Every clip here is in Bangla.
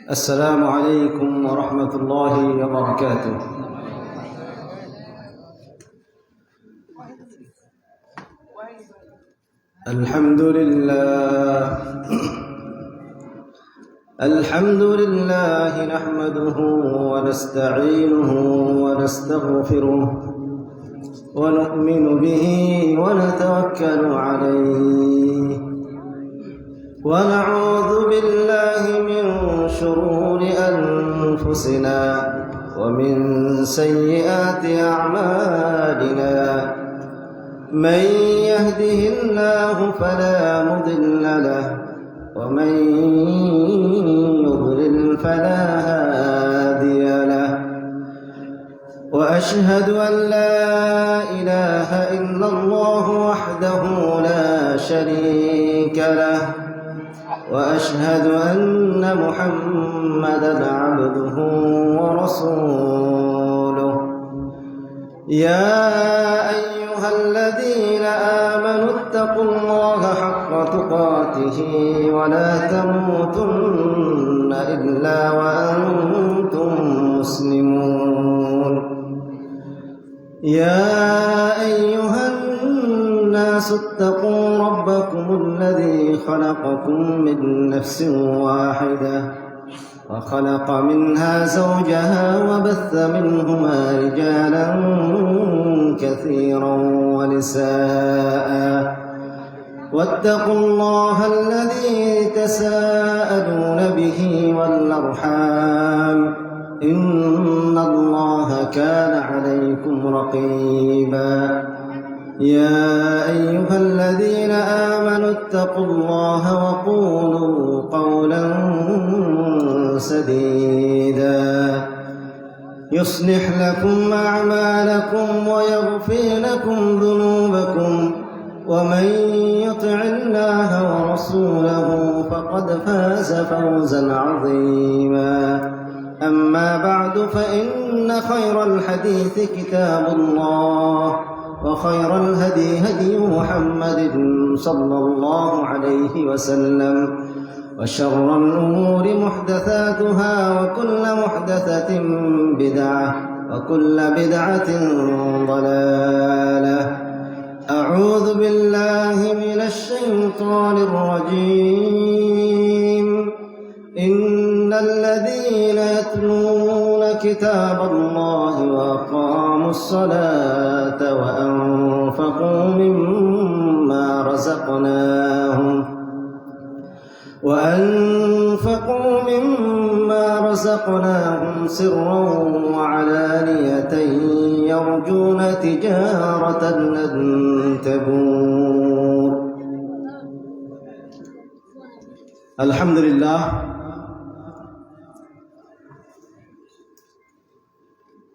السلام عليكم ورحمة الله وبركاته. الحمد لله نحمده ونستعينه ونستغفره ونؤمن به ونتوكل عليه ونعوذ بالله من شرور أنفسنا ومن سيئات أعمالنا. من يهده الله فلا مضل له ومن يضلل فلا هادي له. وأشهد أن لا إله إلا الله وحده لا شريك له وأشهد أن محمدًا عبده ورسوله. يا أيها الذين آمنوا اتقوا الله حق تقاته ولا تموتن إلا وأنتم مسلمون. يا أيها الناس اتقوا ربكم الذي خلقكم من نفس واحدة وخلق منها زوجها وبث منهما رجالا كثيرا ونساء. واتقوا الله الذي تساءلون به والأرحام إن الله كان عليكم رقيبا. يا أيها الذين آمنوا اتقوا الله وقولوا قولا سديدا يصلح لكم أعمالكم ويغفر لكم ذنوبكم ومن يطع الله ورسوله فقد فاز فوزا عظيما. أما بعد فإن خير الحديث كتاب الله وخير الهدي هدي محمد صلى الله عليه وسلم وشر الأمور محدثاتها وكل محدثة بدعة وكل بدعة ضلالة. أعوذ بالله من الشيطان الرجيم. إن الذين يتلون كتاب الله وأقاموا الصلاة وأنفقوا مما رزقناهم سرا وعلانية يرجون تجارة لن تبور. الحمد لله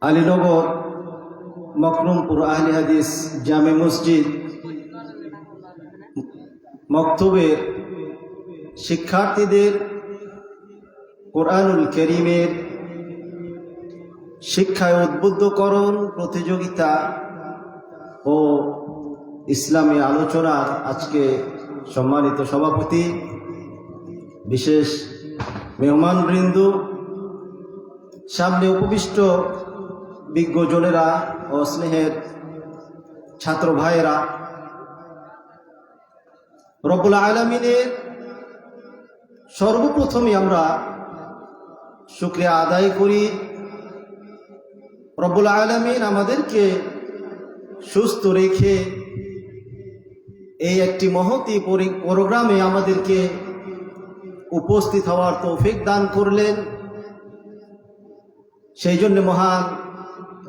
আলীনগর মকরুমপুর আহলে হাদিস জামে মসজিদ মক্তবের শিক্ষার্থীদের কোরআনুল কারীমের শিক্ষায় উদ্বুদ্ধকরণ প্রতিযোগিতা ও ইসলামী আলোচনার আজকে সম্মানিত সভাপতি, বিশেষ মেহমানবৃন্দ, সামনে উপবিষ্ট বিজ্ঞজনেরা ও স্নেহের ছাত্র ভাইয়েরা, রব্বুল আলামিনের সর্বপ্রথমে আমরা শুকরিয়া আদায় করি। রব্বুল আলামিন আমাদেরকে সুস্থ রেখে এই একটি মহতী প্রোগ্রামে আমাদেরকে উপস্থিত হওয়ার তৌফিক দান করলেন। সেই জন্য মহান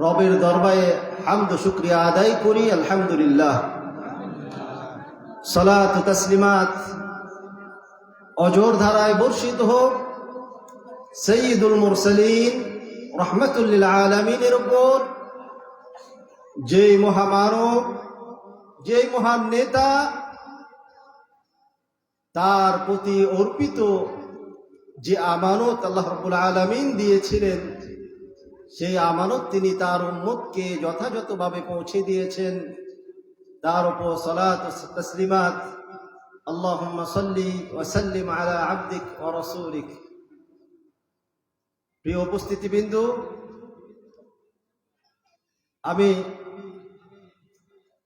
রবের দরবারে হামদ শুকরিয়া আদায় করি, আলহামদুলিল্লাহ। সালাত ও তাসলিমাত অজর ধারায় বর্ষিত হোক সাইয়্যিদুল মুরসালিন রাহমাতুল লিল আলামিনের উপর, যেই মহামানব, যেই মহান নেতা, তার প্রতি অর্পিত যে আমানত আল্লাহ রাব্বুল আলামিন দিয়েছিলেন, সেই আমানত তিনি তার উম্মতকে যথাযথভাবে পৌঁছে দিয়েছেন। তার উপর সালাত ও তাসলিমাত اللهم صل وسلم على عبدك ورسولك প্রিয় উপস্থিতিবৃন্দু, আমি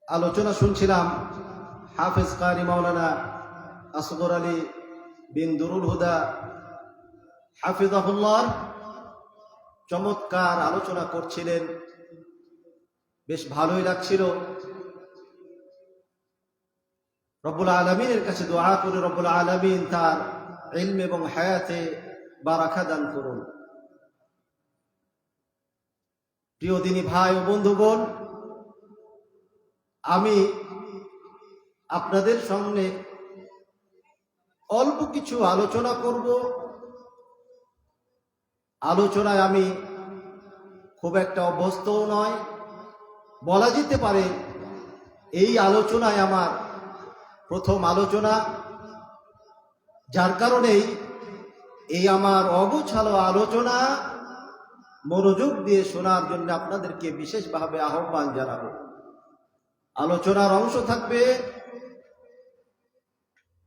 আলোচনা শুনছিলাম হাফেজ কারি মাওলানা আসগর আলী বিন দুরুল হুদা হাফিজাহুল্লাহ চমৎকার আলোচনা করছিলেন। বেশ ভালোই লাগছিল। রব্বুল আলামিনের কাছে দোয়া করে রব্বুল আলামিন তার ইলম এবং হায়াতে বারাকা দান করুন। প্রিয় দিনী ভাই ও বন্ধুগণ, আমি আপনাদের সামনে অল্প কিছু আলোচনা করব। আলোচনায় আমি খুব একটা অভ্যস্তও নয়, বলা যেতে পারে এই আলোচনায় আমার প্রথম আলোচনা, যার কারণেই এই আমার অগোছালো আলোচনা মনোযোগ দিয়ে শোনার জন্য আপনাদেরকে বিশেষভাবে আহ্বান জানাবো। আলোচনার অংশ থাকবে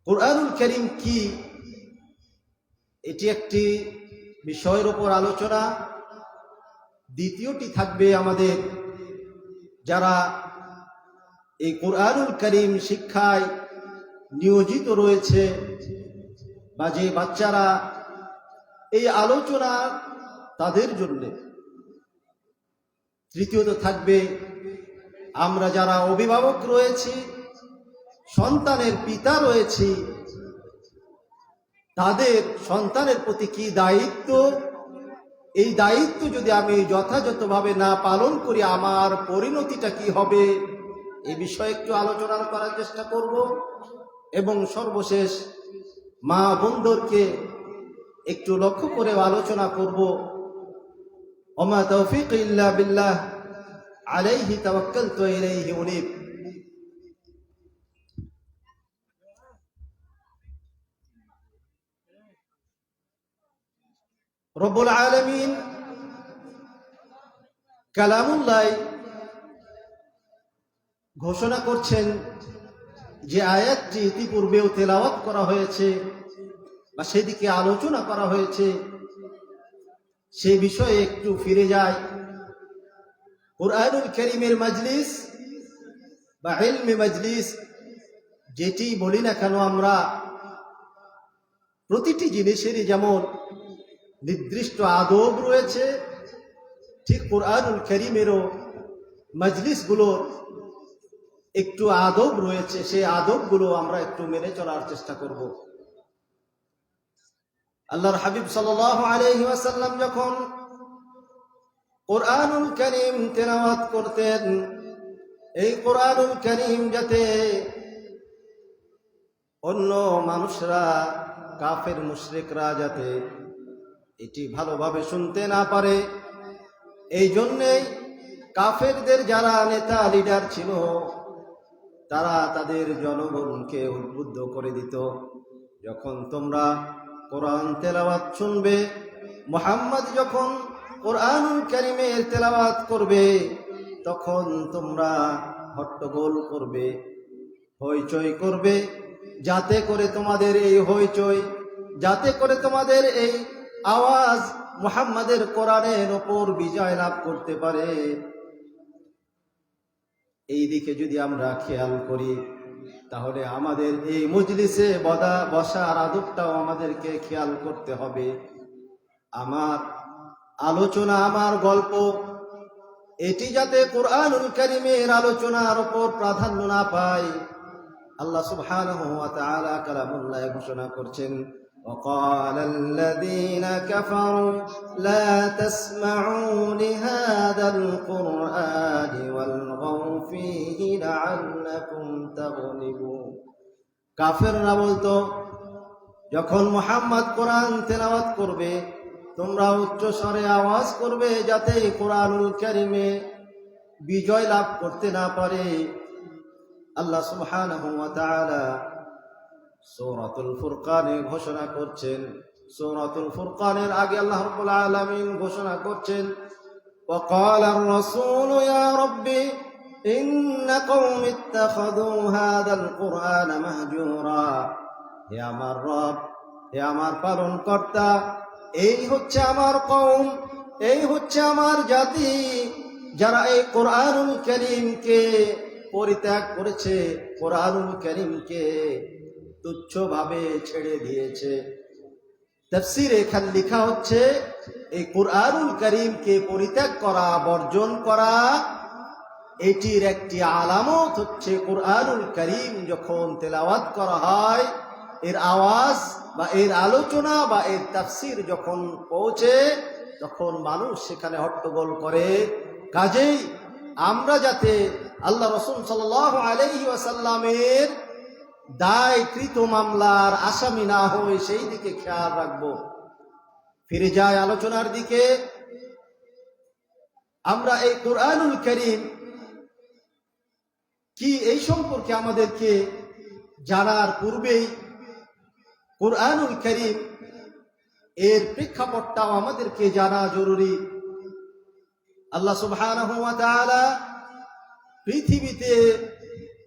কুরআনুল কারীম কি, এটি একটি বিষয়ের উপর আলোচনা। দ্বিতীয়টি থাকবে আমাদের যারা এই কুরআনুল কারীম শিক্ষায় নিয়োজিত রয়েছে বা যে বাচ্চারা এই আলোচনা তাদের জন্য। তৃতীয়ত থাকবে আমরা যারা অভিভাবক রয়েছি, সন্তানের পিতা রয়েছি, তাদের সন্তানের প্রতি কি দায়িত্ব, এই দায়িত্ব যদি আমি যথাযথভাবে না পালন করি আমার পরিণতিটা কি হবে, এই বিষয়ে একটু আলোচনা করার চেষ্টা করব। এবং সর্বশেষ মা বোনদেরকে একটু লক্ষ্য করে আলোচনা করব। ওমা তৌফিক ইল্লা বিল্লাহ আলাইহি তাওয়াক্কালতু ওয়া ইলাইহি উনীব। রব্বুল আলামিন কালামুল্লাহ ঘোষণা করছেন যে আয়াতটি ইতিপূর্বেও তেলাওয়াত করা হয়েছে বা সেদিকে আলোচনা করা হয়েছে, সে বিষয়ে একটু ফিরে যায়। কুরআনুল কারীমের মাজলিস বা ইলমে মাজলিস যেটি বলি না কেন আমরা, প্রতিটি জিনিসেরই যেমন নির্দিষ্ট আদব রয়েছে, ঠিক কুরআনুল কারীমেরও মাজলিসগুলোর একটু আদব রয়েছে। সেই আদবগুলো আমরা একটু মেনে চলার চেষ্টা করব। আল্লাহর হাবিব সাল্লাল্লাহু আলাইহি ওয়াসাল্লাম যখন কুরআনুল কারীম তেলাওয়াত করতেন, এই কুরআনুল কারীম যাতে অন্য মানুষরা, কাফের মুশরিকরা যাতে এটি ভালোভাবে শুনতে না পারে, এই জন্যেই কাফেরদের যারা নেতা লিডার ছিল তারা তাদের জনগণকে উদ্বুদ্ধ করে দিত, যখন তোমরা কোরআন তেলাওয়াত শুনবে, মুহাম্মদ যখন কুরআনুল কারীমের তেলাওয়াত করবে, তখন তোমরা হট্টগোল করবে, হইচই করবে, যাতে করে তোমাদের এই হইচই, যাতে করে তোমাদের এই আওয়াজ মুহাম্মাদের কোরআনের ওপর বিজয় লাভ করতে পারে। এই দিকে যদি আমরা খেয়াল করি, তাহলে আমাদের এই মজলিসে বসার আদবটাও আমাদেরকে খেয়াল করতে হবে। আমার আলোচনা, আমার গল্প, এটি যাতে কুরআনুল কারীমের আলোচনার উপর প্রাধান্য না পায়। আল্লাহ সুবহানাহু ওয়া তাআলা কালামুল্লাহ ঘোষণা করছেন, وقال الذين كفروا لا تسمعوا لهذا القرآن والغوا فيه لعلكم تغلبون। কাফেররা বলতো, যখন মুহাম্মদ কোরআন তেলাওয়াত করবে তোমরা উচ্চ স্বরে আওয়াজ করবে যাতে কুরআনুল কারীমে বিজয় লাভ করতে না পারে। আল্লাহ সুবহানাহু ওয়া তাআলা সূরাতুল ফুরকানে ঘোষণা করছেন, সূরাতুল ফুরকানের আগে আল্লাহ রাব্বুল আলামিন ঘোষণা করছেন, وقال الرسول يا ربي إن قوم اتخذوا هذا القرآن مهجورا। হে আমার রব, হে আমার পালনকর্তা, এই হচ্ছে আমার কওম, এই হচ্ছে আমার জাতি, যারা এই কোরআনুল কারীমকে পরিত্যাগ করেছে, কোরআনুল কারীমকে তুচ্ছভাবে ছেড়ে দিয়েছে। তাফসীরে এখানে লেখা হচ্ছে এই কোরআনুল কারীমকে পরিত্যাগ করা, বর্জন করা, এটির একটি আলামত হচ্ছে কোরআনুল কারীম যখন তেলাওয়াত করা হয়, এর আওয়াজ বা এর আলোচনা বা এর তাফসীর যখন পৌঁছে, তখন মানুষ সেখানে হট্টগোল করে। কাজেই আমরা যাতে আল্লাহ রাসূল সাল্লাল্লাহু আলাইহি ওয়াসাল্লামের দায়কৃত মামলার আসামি না হই, সেই দিকে খেয়াল রাখবো। ফিরে যায় আলোচনার দিকে। আমরা এই কোরআনুল কারীম কি, এই সম্পর্কে আমাদেরকে জানার পূর্বেই কোরআনুল কারীম এর প্রেক্ষাপটটাও আমাদেরকে জানা জরুরি। আল্লাহ সুবহানাহু ওয়া তাআলা পৃথিবীতে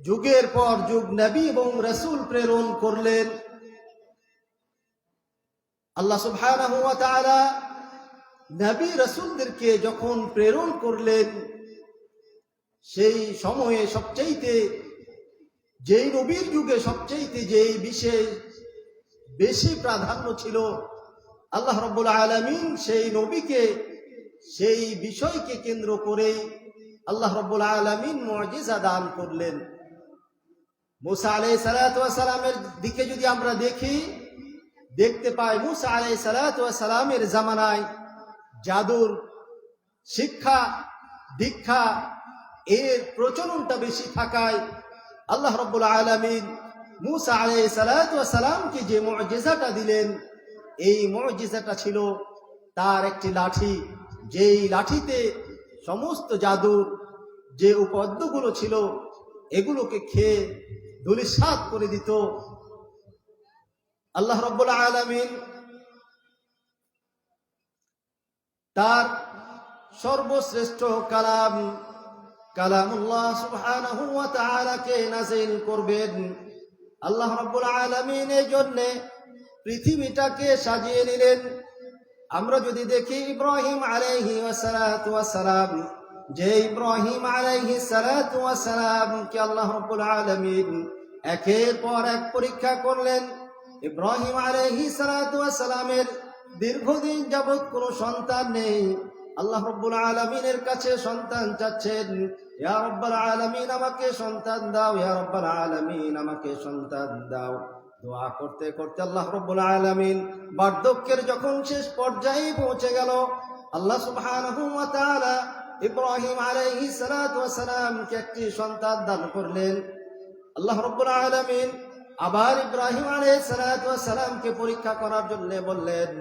যুগের পর যুগ নবী এবং রাসূল প্রেরণ করলেন। আল্লাহ সুবহানাহু ওয়া তাআলা নবী রাসূলদেরকে যখন প্রেরণ করলেন, সেই সময়ে সবচাইতে, যেই নবীর যুগে সবচাইতে যেই বিশেষ বেশি প্রাধান্য ছিল, আল্লাহ রাব্বুল আলামিন সেই নবীকে, সেই বিষয়কে কেন্দ্র করে আল্লাহ রাব্বুল আলামিন মুজিজা দান করলেন। মুসা আলাইহিস সালাতু ওয়াস সালামের দিকে যদি আমরা দেখতে পাই, মুসা আলাইহিস সালাতু ওয়াস সালামের জামানায় জাদুর শিক্ষা দীক্ষা এর প্রচলনটা বেশি থাকায় আল্লাহ রাব্বুল আলামিন মুসা আলাইহিস সালাতু ওয়াস সালামকে যে মুজিজাটা দিলেন, এই মুজিজাটা ছিল তার একটি লাঠি, যেই লাঠিতে সমস্ত জাদুর যে উপদ্রবগুলো ছিল এগুলোকে খেয়ে ধূলিসাৎ করে দিত। আল্লাহ রাব্বুল আলামিন তার সর্বশ্রেষ্ঠ কালামুল্লাহ সুবহানাহু ওয়া তাআলাকে নাযিল করবেন। আল্লাহ রাব্বুল আলামিন এই জন্য পৃথিবীটাকে সাজিয়ে নিলেন। আমরা যদি দেখি ইব্রাহিম আলাইহিস সালাতু ওয়াস সালাম, যে ইব্রাহিম আলাইহিস সালাতু ওয়াস সালাম কে আল্লাহ রাব্বুল আলামিন একের পর এক পরীক্ষা করলেন। ইব্রাহিম আলাইহিস সালাতু ওয়াস সালামের দীর্ঘদিন যাবত কোনো সন্তান নেই। আল্লাহ রাব্বুল আলামিনের কাছে সন্তান চাচ্ছেন, ইয়া রাব্বাল আলামিন আমাকে সন্তান দাও, ইয়া রাব্বাল আলামিন আমাকে সন্তান দাও। দোয়া করতে করতে আল্লাহ রাব্বুল আলামিন বার্ধক্যের যখন শেষ পর্যায়ে পৌঁছে গেল, আল্লাহ সুবহানাহু ওয়া তাআলা ইব্রাহিম আলাইহিস সালাতু ওয়াস সালামকে একটি সন্তান দান করলেন। আল্লাহ রাব্বুল আলামিন আবার ইব্রাহিম আলাইহিস সালাতু ওয়াস সালামকে পরীক্ষা করার জন্য বললেন,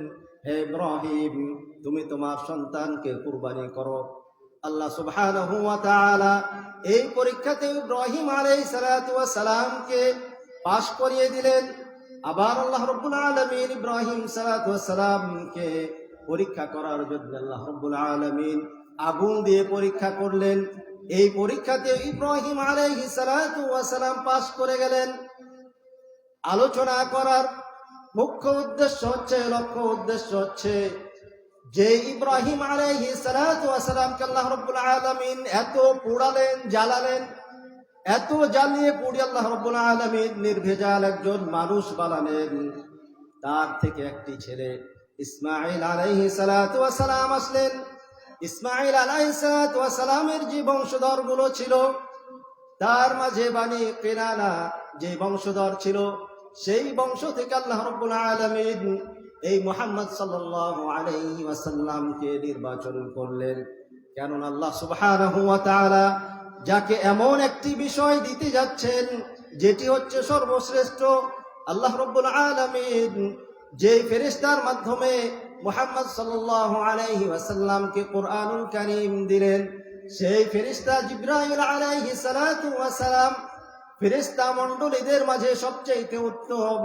হে ইব্রাহিম তুমি তোমার সন্তানকে কুরবানি করো। আল্লাহ সুবহানাহু ওয়া তাআলা এই পরীক্ষাতে ইব্রাহিম আলাইহিস সালাতু ওয়াস সালামকে পাশ করিয়ে দিলেন। আবার আল্লাহ রাব্বুল আলামিন ইব্রাহিম সালাতু ওয়াস সালামকে পরীক্ষা করার জন্য আল্লাহ রাব্বুল আলামিন আগুন দিয়ে পরীক্ষা করলেন। এই পরীক্ষাতে ইব্রাহিম আলাইহিস সালাতু ওয়াস সালাম পাশ করে গেলেন। আলোচনা করার মুখ্য উদ্দেশ্য হচ্ছে, লক্ষ্য উদ্দেশ্য হচ্ছে যে ইব্রাহিম আলাইহিস সালাতু ওয়াস সালামকে আল্লাহ রাব্বুল আলামিন এত পোড়ালেন, জ্বালালেন, এত জ্বালিয়ে পুড়িয়ে আল্লাহ রাব্বুল আলামিন নির্ভেজাল একজন মানুষ বানালেন। তার থেকে একটি ছেলে ইসমাঈল আলাইহিস সালাতু ওয়াস সালাম আসলেন। ইসমাঈল আলাইহিস সালাতু ওয়াস সালামের যে বংশধর গুলো ছিল, তার মাঝে বানি কিনানা যে বংশধর ছিল, সেই বংশ থেকে আল্লাহ রাব্বুল আলামিন এই মুহাম্মদ সাল্লাল্লাহু আলাইহি ওয়াসাল্লামকে নির্বাচন করলেন। কেননা আল্লাহ সুবহানাহু ওয়া তাআলা যাকে এমন একটি বিষয় দিতে যাচ্ছেন যেটি হচ্ছে সর্বশ্রেষ্ঠ, আল্লাহ রাব্বুল আলামিন যে ফেরেশতার মাধ্যমে মুহাম্মদ সাল্লাল্লাহু আলাইহি ওয়াসাল্লামকে কোরআনুল কারীম দিলেন, সেই ফেরেশতা জিবরাইল আলাইহিস সালাতু ওয়াস সালাম ফেরেশতা মণ্ডলীদের মাঝে সবচেয়ে উত্তম।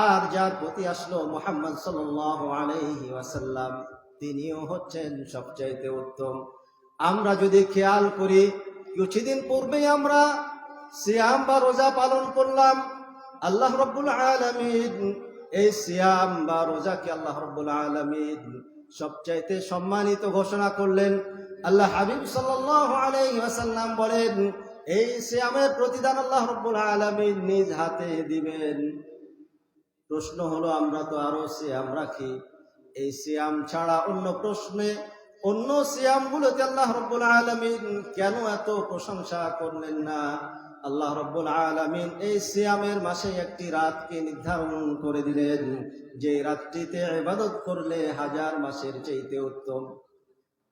আর যার প্রতি আসলো মুহাম্মদ সাল্লাল্লাহু আলাইহি ওয়াসাল্লাম, তিনিও হচ্ছেন সবচেয়ে উত্তম। আমরা যদি খেয়াল করি, কিছুদিন পূর্বে আমরা সিয়াম বা রোজা পালন করলাম। আল্লাহ রাব্বুল আলামিন এই সিয়াম বা রোজাকে আল্লাহ রাব্বুল আলামিন সবচাইতে সম্মানিত ঘোষণা করলেন। আল্লাহ হাবিব সাল্লাল্লাহু আলাইহি ওয়াসাল্লাম বলেন, এই সিয়ামের প্রতিদান আল্লাহ রাব্বুল আলামিন নিজ হাতে দিবেন। প্রশ্ন হলো, আমরা তো আরো সিয়াম রাখি, এই সিয়াম ছাড়া অন্য সিয়ামগুলোতে আল্লাহ রাব্বুল আলামিন কেন এত প্রশংসা করলেন না? আল্লাহ রাব্বুল আলামিন এই সিয়ামের মাসে একটি রাতকে নির্ধারণ করে দিলেন, যে রাতটিতে ইবাদত করলে হাজার মাসের চাইতে উত্তম।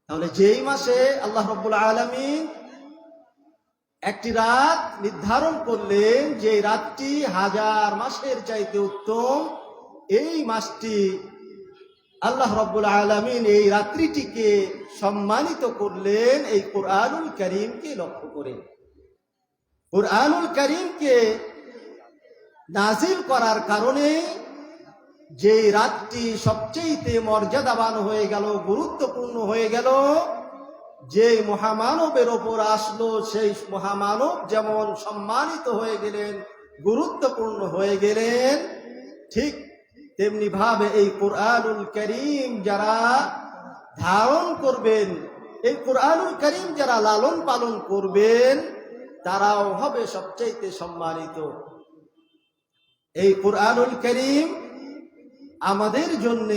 তাহলে যেই মাসে আল্লাহ রাব্বুল আলামিন একটি রাত নির্ধারণ করলেন, যে রাতটি হাজার মাসের চাইতে উত্তম, এই মাসটি আল্লাহ রাব্বুল আলামিন এই রাত্রিটিকে সম্মানিত করলেন এই কুরআনুল কারীমকে লক্ষ্য করে। কুরআনুল কারীমকে নাজিল করার কারণে যে রাতটি সবচেয়ে মর্যাদাবান হয়ে গেল, গুরুত্বপূর্ণ হয়ে গেল, যে মহামানবের ওপর আসলো, সেই মহামানব যেমন সম্মানিত হয়ে গেলেন, গুরুত্বপূর্ণ হয়ে গেলেন, ঠিক তেমনি ভাবে এই কুরআনুল কারীম যারা ধারণ করবেন, এই কুরআনুল কারীম যারা লালন পালন করবেন, তারাও হবে সবচাইতে সম্মানিত। এই কুরআনুল কারীম আমাদের জন্য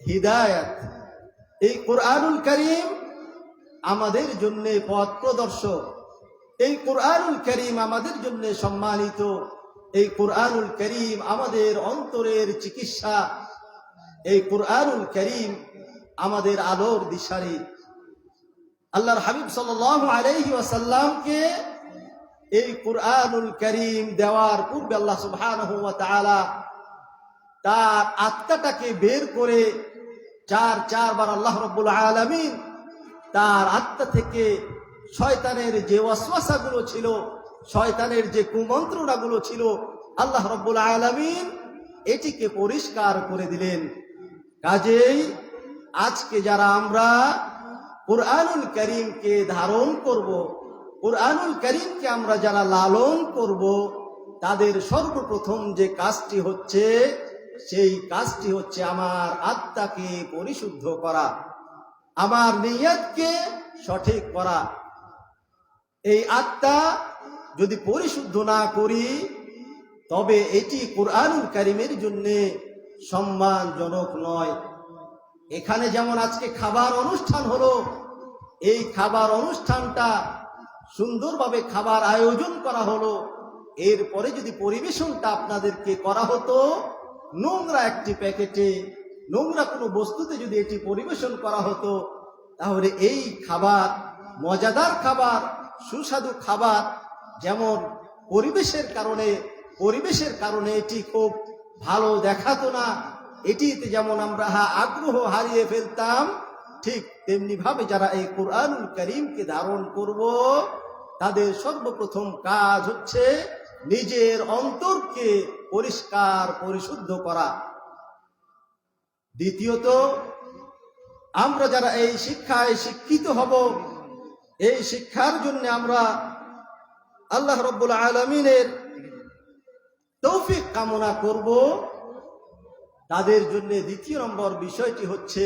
হিদায়াত, এই কুরআনুল কারীম আমাদের জন্য পথ প্রদর্শক, এই কুরআনুল কারীম আমাদের জন্য সম্মানিত, এই কুরআনুল কারীম আমাদের অন্তরের চিকিৎসা, এই কুরআনুল কারীম আমাদের আলোর দিশারি। আল্লাহর হাবিব সাল্লাল্লাহু আলাইহি ওয়াসাল্লামকে এই কুরআনুল কারীম দেওয়ার পূর্বে আল্লাহ সুবহানাহু ওয়া তাআলা তার আত্মাটাকে বের করে চারবার আল্লাহ রাব্বুল আলামিন তার আত্মা থেকে শয়তানের যে ওয়াসওয়াসাগুলো ছিল, শয়তানের যে কুমন্ত্রণাগুলো ছিল, আল্লাহ রাব্বুল আলামিন এটিকে পরিষ্কার করে দিলেন। কাজেই আজকে যারা আমরা কুরআনুল কারীমকে ধারণ করব, কুরআনুল কারীমকে আমরা যারা লালন করব, তাদের সর্বপ্রথম যে কাজটি হচ্ছে, সেই কাজটি হচ্ছে আমার আত্মাকে পরিশুদ্ধ করা, আমার নিয়তকে সঠিক করা। এই আত্মা যদি পরিশুদ্ধ না করি, তবে এটি কুরআনুল কারীমের জন্য সম্মানজনক নয়। এখানে যেমন আজকে খাবার অনুষ্ঠান হলো, এই খাবার অনুষ্ঠানটা সুন্দরভাবে খাবার আয়োজন করা হলো, এরপরে যদি পরিবেশনটা আপনাদেরকে করা হতো নোংরা একটি প্যাকেটে, নোংরা কোনো বস্তুতে যদি এটি পরিবেশন করা হতো, তাহলে এই খাবার, মজাদার খাবার, সুস্বাদু খাবার, যেমন পরিবেশের কারণে এটি খুব ভালো দেখাতো না, এটিতে যেমন আমরা আগ্রহ হারিয়ে ফেলতাম, ঠিক তেমনি ভাবে যারা এই কুরআনুল কারীমকে ধারণ করব, তাদের সর্বপ্রথম কাজ হচ্ছে নিজের অন্তরকে পরিষ্কার পরিশুদ্ধ করা। দ্বিতীয়ত, আমরা যারা এই শিক্ষায় শিক্ষিত হব, এই শিক্ষার জন্য আমরা আল্লাহ রাব্বুল আলামিনের তৌফিক কামনা করব, তাদের জন্য দ্বিতীয় নম্বর বিষয়টি হচ্ছে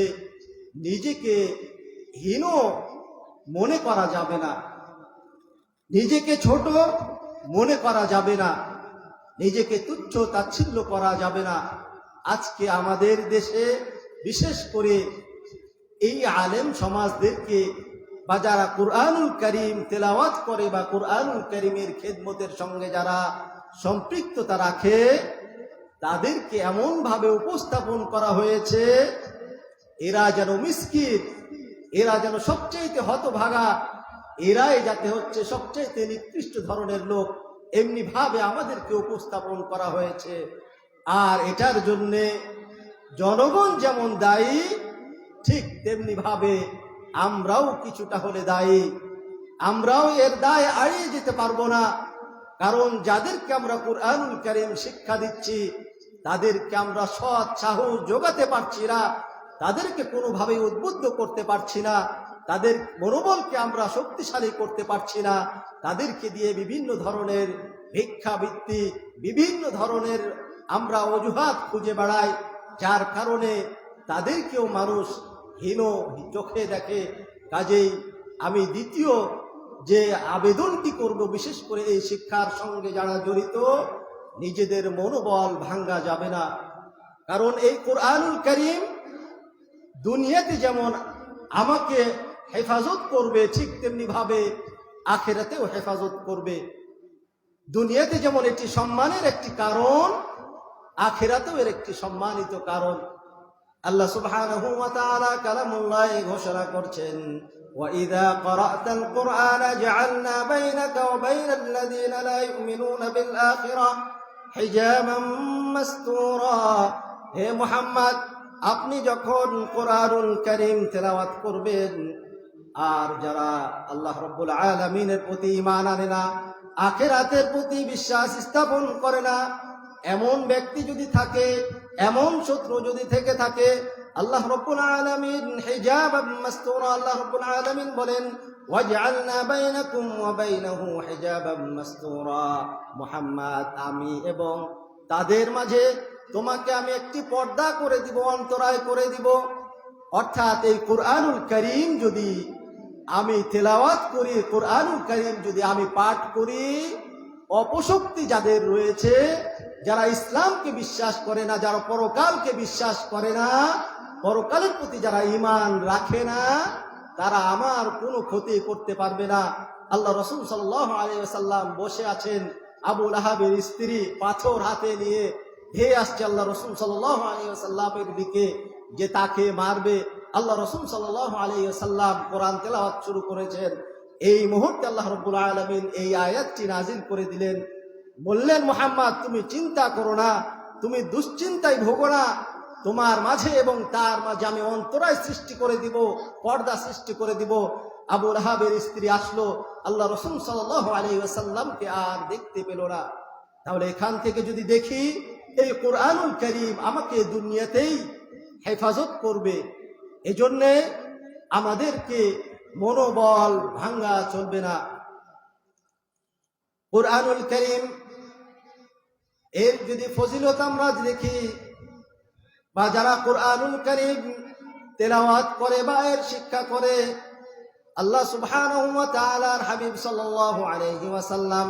নিজেকে হীন মনে করা যাবে না, নিজেকে ছোট মনে করা যাবে না, নিজেকে তুচ্ছ তাচ্ছিল্য করা যাবে না। আজকে আমাদের দেশে বিশেষ করে এই আলেম সমাজদেরকে, বা যারা কুরআনুল কারীম তেলাওয়াত করে বা কুরআনুল কারীমের খেদমতের সঙ্গে যারা সম্পৃক্ততা রাখে, তাদেরকে এমন ভাবে উপস্থাপন করা হয়েছে, এরা যেন মিসকিন, এরা যেন সবচেয়ে হতভাগা, এরাই যাতে হচ্ছে সবচেয়ে নিকৃষ্ট ধরনের লোক, এমনি ভাবে আমাদেরকে উপস্থাপন করা হয়েছে। আর এটার জন্যে জনগণ যেমন দায়ী, ঠিক তেমনি ভাবে আমরাও কিছুটা হলে দায়ী। আমরাও এর দায় এড়িয়ে যেতে পারবো না, কারণ যাদেরকে আমরা কুরআনুল কারীম শিক্ষা দিচ্ছি, তাদেরকে আমরা সৎ সাহস যোগাতে পারছি না, তাদেরকে কোনোভাবেই উদ্বুদ্ধ করতে পারছি না, তাদের মনোবলকে আমরা শক্তিশালী করতে পারছি না। তাদেরকে দিয়ে বিভিন্ন ধরনের ভিক্ষাবৃত্তি, বিভিন্ন ধরনের আমরা অজুহাত খুঁজে বেড়াই, যার কারণে তাদেরকেও মানুষ হীন চোখে দেখে। কাজেই আমি দ্বিতীয় যে আবেদনটি করব, বিশেষ করে এই শিক্ষার সঙ্গে যারা জড়িত, নিজেদের মনোবল ভাঙ্গা যাবে না। কারণ এই কোরআনুল কারীম দুনিয়াতে যেমন আমাকে হেফাজত করবে, ঠিক তেমনি ভাবে আখিরাতেও হেফাজত করবে। দুনিয়াতে যেমন এটি সম্মানের একটি কারণ, আখিরাতেও এর একটি সম্মানিত কারণ। আল্লাহ সুবহানাহু ওয়া তাআলা কালামুল্লাহ ঘোষণা করছেন, ওয়া ইযা ক্বরা'তাল কুরআনা জা'আলনা বাইনাকা ওয়া বাইনাল্লাযীনা লা ইউমিনুনা বিল আখিরাহ হিজাবাম মাসতুরা। হে মুহাম্মদ, আপনি যখন কোরআনুল কারীম তেলাওয়াত করবেন, আর যারা আল্লাহ রাব্বুল আলামিনের প্রতি ঈমান আনে না, আখিরাতের প্রতি বিশ্বাস স্থাপন করে না, এমন ব্যক্তি যদি থাকে, এমন শত্রু যদি থেকে থাকে, আল্লাহ রাব্বুল আলামিন হিজাবাম মাসতুরা, আল্লাহ রাব্বুল আলামিন বলেন ওয়াজআলনা বাইনাকুম ওয়া বাইনাহু হিজাবাম মাসতুরা। মুহাম্মদ, আমি এবং তাদের মাঝে তোমাকে আমি একটি পর্দা করে দিব, অন্তরায় করে দিব। অর্থাৎ এই কোরআনুল কারীম যদি আমি তেলাওয়াত করি, কোরআনুল কারীম যদি আমি পাঠ করি, অপশক্তি যাদের রয়েছে, যারা ইসলামকে বিশ্বাস করে না, যারা পরকালকে বিশ্বাস করে না, পরকালের প্রতি যারা ঈমান রাখে না, তারা আমার কোনো ক্ষতি করতে পারবে না। আল্লাহ রাসূল সাল্লাল্লাহু আলাইহি ওয়াসাল্লাম বসে আছেন, আবু লাহাবের স্ত্রী পাথর হাতে নিয়ে ধেয়ে আসছে আল্লাহ রাসূল সাল্লাল্লাহু আলাইহি ওয়াসাল্লামের দিকে, যে তাকে মারবে। আল্লাহ রাসূল সাল্লাল্লাহু আলাইহি ওয়াসাল্লাম কোরআন তেলাওয়াত শুরু করেছেন। এই মুহূর্তে আল্লাহ রাব্বুল আলামিন এই আয়াতটি নাজিল করে দিলেন, বললেন, মুহাম্মদ, তুমি চিন্তা করো না, তুমি দুশ্চিন্তায় ভোগো না, তোমার মাঝে এবং তার মাঝে আমি অন্তরায় সৃষ্টি করে দিব, পর্দা সৃষ্টি করে দিব। আবু লাহাবের স্ত্রী আসলো, আল্লাহ রাসূল সাল্লাল্লাহু আলাইহি ওয়াসাল্লামকে আর দেখতে পেল না। তাহলে এখান থেকে যদি দেখি, এই কোরআনুল কারীম আমাকে দুনিয়াতেই হেফাজত করবে। এজন্যে আমাদেরকে মনোবল ভাঙ্গা চলবে না। কোরআনুল কারীম এর যদি ফজিলত আমরা দেখি, বা যারা কোরআনুল কারীম তেলাওয়াত করে বা এর শিক্ষা করে, আল্লাহ সুবহানাহু ওয়া তাআলার হাবিব সাল্লাল্লাহু আলাইহি ওয়াসাল্লাম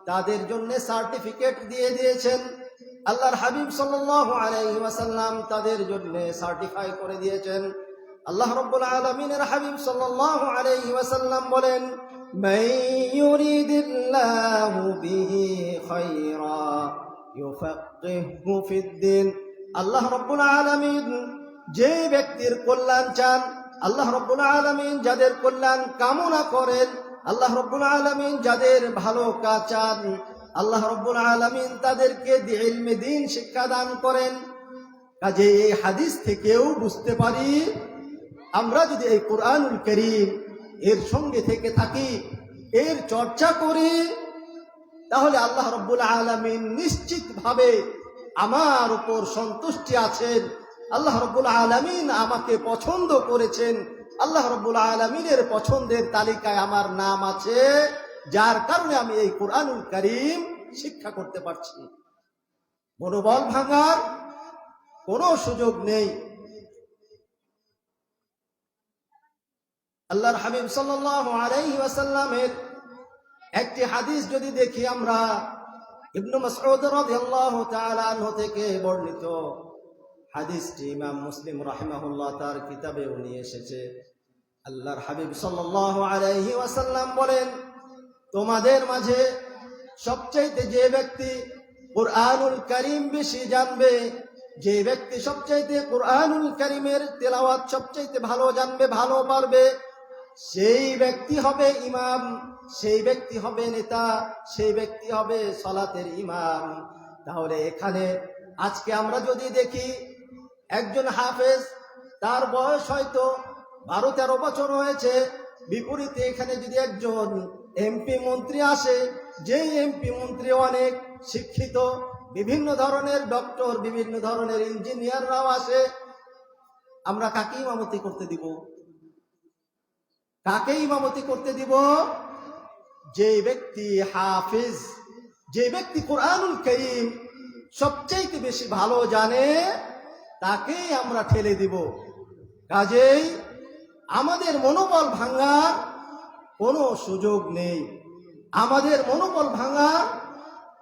তাদের জন্য সার্টিফিকেট দিয়ে দিয়েছেন। আল্লাহর হাবিব সাল্লাল্লাহু আলাইহি ওয়াসাল্লাম তাদের জন্য সার্টিফাই করে দিয়েছেন। আল্লাহ রাব্বুল আলামিনের হাবিব সাল্লাল্লাহু আলাইহি ওয়াসাল্লাম বলেন, মান ইউরিদিল্লাহু বিহি খায়রা ইউফাক্কিহু ফিদ্দিন। আল্লাহ রাব্বুল আলামিন যে ব্যক্তির কল্যাণ চান, আল্লাহ রাব্বুল আলামিন যাদের কল্যাণ কামনা করেন, আল্লাহ রাব্বুল আলামিন যাদের ভালো কাজ চান, আল্লাহ রাব্বুল আলামিন তাদেরকে ইলমে দ্বীন শিক্ষা দান করেন। কাজে এই হাদিস থেকেও বুঝতে পারি, আমরা যদি এই কোরআনুল কারীম এর সঙ্গে থেকে থাকি, এর চর্চা করি, তাহলে আল্লাহ রাব্বুল আলামিন নিশ্চিতভাবে আমার উপর সন্তুষ্টি আছেন। আল্লাহ রাব্বুল আলামিন আমাকে পছন্দ করেছেন। আল্লাহ রাব্বুল আলামিনের পছন্দের তালিকায় আমার নাম আছে, যার কারণে আমি এই কোরআনুল কারীম শিক্ষা করতে পারছি। মনোবল ভাঙার কোনো সুযোগ নেই। আল্লাহর হাবিব সাল্লাল্লাহু আলাইহি ওয়াসাল্লামের একটি হাদিস যদি দেখি আমরা, ইবনে মাসউদ রাদিয়াল্লাহু তাআলা আনহু থেকে বর্ণিত হাদিসটি ইমাম মুসলিম রাহিমাহুল্লাহ তার কিতাবেও নিয়ে এসেছে। আল্লাহর হাবিব সাল্লাল্লাহু আলাইহি ওয়াসাল্লাম বলেন, তোমাদের মাঝে সবচাইতে যে ব্যক্তি কোরআনুল কারীম বেশি জানবে, যে ব্যক্তি সবচাইতে কোরআনুল কারীমের তেলাওয়াত সবচাইতে ভালো জানবে, ভালো পারবে, সেই ব্যক্তি হবে ইমাম, সেই ব্যক্তি হবে নেতা, সেই ব্যক্তি হবে সালাতের ইমাম। তাহলে এখানে আজকে আমরা যদি দেখি, একজন হাফেজ, তার বয়স হয়তো 12-13 বছর হয়েছে, বিপরীতে এখানে যদি একজন এমপি মন্ত্রী আসে, যেই এমপি মন্ত্রী অনেক শিক্ষিত, বিভিন্ন ধরনের ডক্টর, বিভিন্ন ধরনের ইঞ্জিনিয়াররাও আসে, আমরা কাকে ইমামতি করতে দিব? কাকে ইমামতি করতে দিব? যে ব্যক্তি হাফেজ, যে ব্যক্তি কোরআনুল কারীম সবচাইতে বেশি ভালো জানে তাকেই আমরা ঠেলে দিব। কাজেই আমাদের মনোবল ভাঙার কোনো সুযোগ নেই, আমাদের মনোবল ভাঙার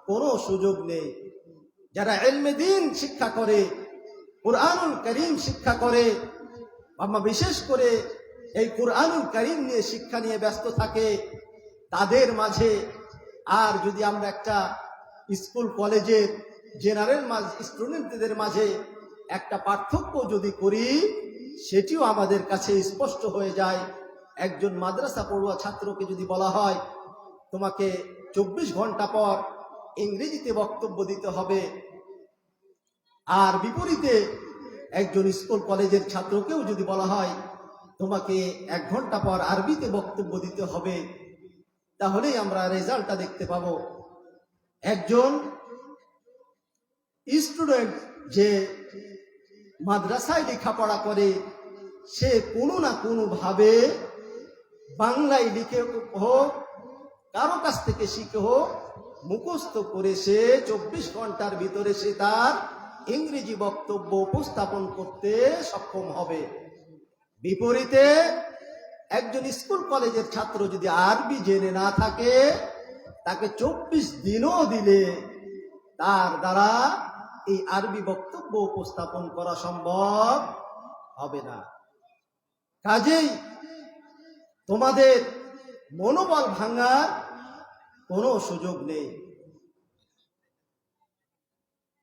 কোনো সুযোগ নেই। যারা ইলমে দ্বীন শিক্ষা করে, কুরআনুল কারীম শিক্ষা করে, আমরা বিশেষ করে এই কুরআনুল কারীম নিয়ে শিক্ষা নিয়ে ব্যস্ত থাকে, তাদের মাঝে আর যদি আমরা একটা স্কুল কলেজের জেনারেল স্টুডেন্টদের মাঝে একটা পার্থক্য যদি করি, সেটিও আমাদের কাছে স্পষ্ট হয়ে যায়। একজন মাদ্রাসা পড়ুয়া ছাত্রকে যদি বলা হয় তোমাকে 24 ঘন্টা পর ইংরেজিতে বক্তব্য দিতে হবে, আর বিপরীতে একজন স্কুল কলেজের ছাত্রকেও যদি বলা হয় তোমাকে 1 ঘন্টা পর আরবিতে বক্তব্য দিতে হবে, তাহলেই আমরা রেজাল্টটা দেখতে পাবো। একজন স্টুডেন্ট যে মাদ্রাসায় লেখাপড়া করে, সে কোনো না কোনো ভাবে বাংলায় লিখে হোক, কারো কাছ থেকে শিখে হোক, মুখস্থ করে সে 24 ঘন্টার ভিতরে সে তার ইংরেজি বক্তব্য উপস্থাপন করতে সক্ষম হবে। বিপরীতে একজন স্কুল কলেজের ছাত্র যদি আরবি জেনে না থাকে, তাকে 24 দিনও দিলে তার দ্বারা এই আরবি বক্তব্য উপস্থাপন করা সম্ভব হবে না। কাজেই তোমাদের মনোবল ভাঙার কোনো সুযোগ নেই।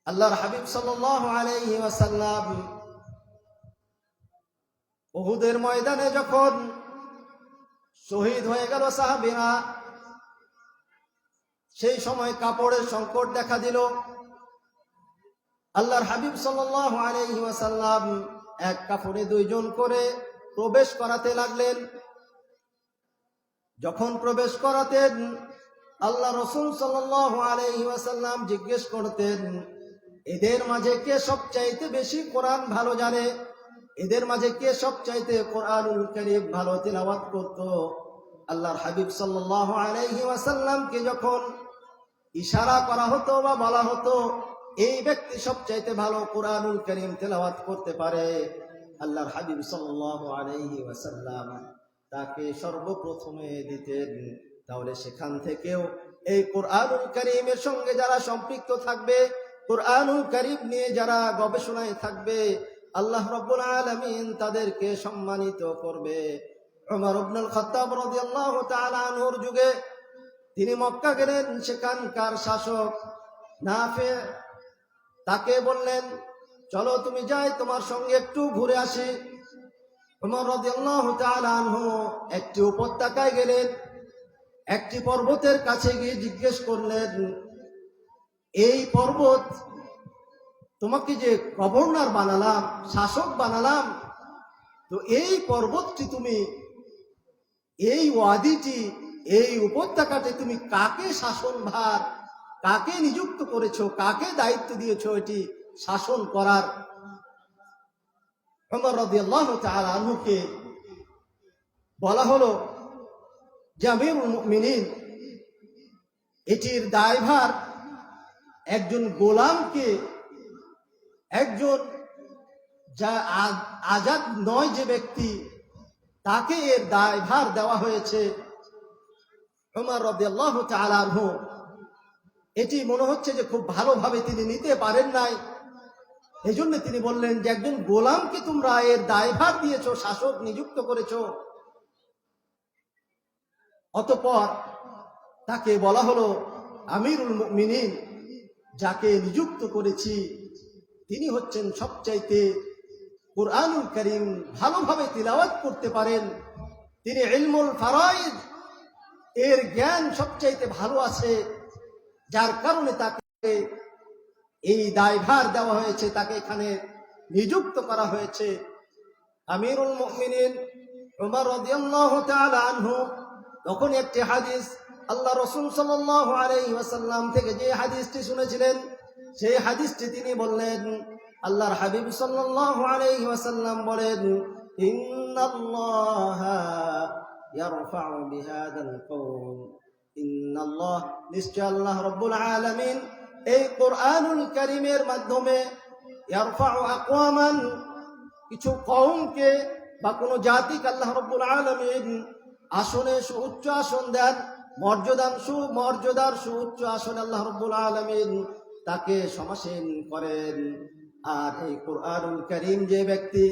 আল্লাহর হাবিব সাল্লাল্লাহু আলাইহি ওয়াসাল্লাম উহুদের ময়দানে যখন শহীদ হয়ে গেল সাহাবীরা, সেই সময় কাপড়ের সংকট দেখা দিল। আল্লাহর হাবিব সাল্লাল্লাহু আলাইহি ওয়াসাল্লাম এক কাপড়ে 2 জন করে প্রবেশ করাতে লাগলেন। যখন প্রবেশ করাতেন, আল্লাহ রাসূল সাল্লাল্লাহু আলাইহি ওয়াসাল্লাম জিজ্ঞেস করতেন, এদের মাঝে কে সবচাইতে বেশি কোরআন ভালো জানে? এদের মাঝে কে সবচাইতে কোরআনুল কারীম ভালো তিলাওয়াত করত? আল্লাহর হাবিব সাল্লাল্লাহু আলাইহি ওয়াসাল্লামকে যখন ইশারা করা হতো বা বলা হতো এই ব্যক্তি সবচাইতে ভালো কোরআনুল কারীম তেলাওয়াত করতে পারে, আল্লাহর হাবিব সাল্লাল্লাহু আলাইহি ওয়াসাল্লাম তাকে সর্বপ্রথমে দিতেন। তাহলে সেখান থেকেও এই কোরআনুল কারীমের সঙ্গে যারা সম্পৃক্ত থাকবে, কোরআনুল কারীম নিয়ে যারা গবেষণায় থাকবে, আল্লাহ রাব্বুল আলামিন তাদেরকে সম্মানিত করবে। ওমর ইবনুল খাত্তাব রাদিয়াল্লাহু তাআলা আনহুর যুগে তিনি মক্কা গেলেন। সেখানকার শাসক নাফে তাকে বললেন, চলো তুমি যাই, তোমার সঙ্গে একটু ঘুরে আসি। ওমর রাদিয়াল্লাহু তাআলা আনহু একটি উপত্যকায় গেলেন। একটি পর্বতের কাছে গিয়ে জিজ্ঞেস করলেন, এই পর্বত, তোমাকে যে গভর্নর বানালাম, শাসক বানালাম, তো এই পর্বতটি তুমি, এই ওয়াদিটি, এই উপত্যকাতে তুমি কাকে শাসনভার, কাকে নিযুক্ত করেছো, কাকে দায়িত্ব দিয়েছো এটি শাসন করার? ওমর রাদিয়াল্লাহু তাআলা আনহুকে বলা হলো যে আমিরুল মুমিনিন, এটির দায়ভার একজন গোলামকে, একজন যা আজাদ নয় যে ব্যক্তি, তাকে এর দায়ভার দেওয়া হয়েছে। ওমর রাদিয়াল্লাহু তাআলা আনহু এটি মনে হচ্ছে যে খুব ভালোভাবে তিনি নিতে পারেন নাই। এই জন্য তিনি বললেন যে একজন গোলামকে তোমরা এর দায়ভার দিয়েছো, শাসক নিযুক্ত করেছো। অতঃপর তাকে বলা হলো আমিরুল মুমিনিন, যাকে নিযুক্ত করেছি তিনি হচ্ছেন সবচাইতে কুরআনুল কারীম ভালোভাবে তিলাওয়াত করতে পারেন, তিনি ইলমুল ফারাইদ এর জ্ঞান সবচাইতে ভালো আছে, যার কারণে তাকে এই দায়ভার দেওয়া হয়েছে, তাকে এখানে নিযুক্ত করা হয়েছে। আমিরুল মুমিনিন ওমর রাদিয়াল্লাহু তাআলা আনহু তখন একটি হাদিস আল্লাহ রাসূল সাল্লাল্লাহু আলাইহি ওয়াসাল্লাম থেকে যে হাদিসটি শুনেছিলেন, সেই হাদিসটি তিনি বললেন। আল্লাহর হাবিব সাল্লাল্লাহু আলাইহি ওয়াসাল্লাম বলেন, ইন্নাল্লাহা ইয়ারফাউ বিহাদাল কওম, ইন্নাল্লাহ, নিশ্চয় আল্লাহ রাব্বুল আলামিন এই কোরআনুল কারীমের মাধ্যমে ইয়ারফাউ আকওয়ামান, কিছু কওমকে বা কোনো জাতিকে আল্লাহ রাব্বুল আলামিন আসনে সুউচ্চ আসন দেন, মর্যাদার সুউচ্চ আসনে আল্লাহ রাব্বুল আলামিন তাকে সমাসীন করেন। আর এই কোরআনুল কারীম যে ব্যক্তি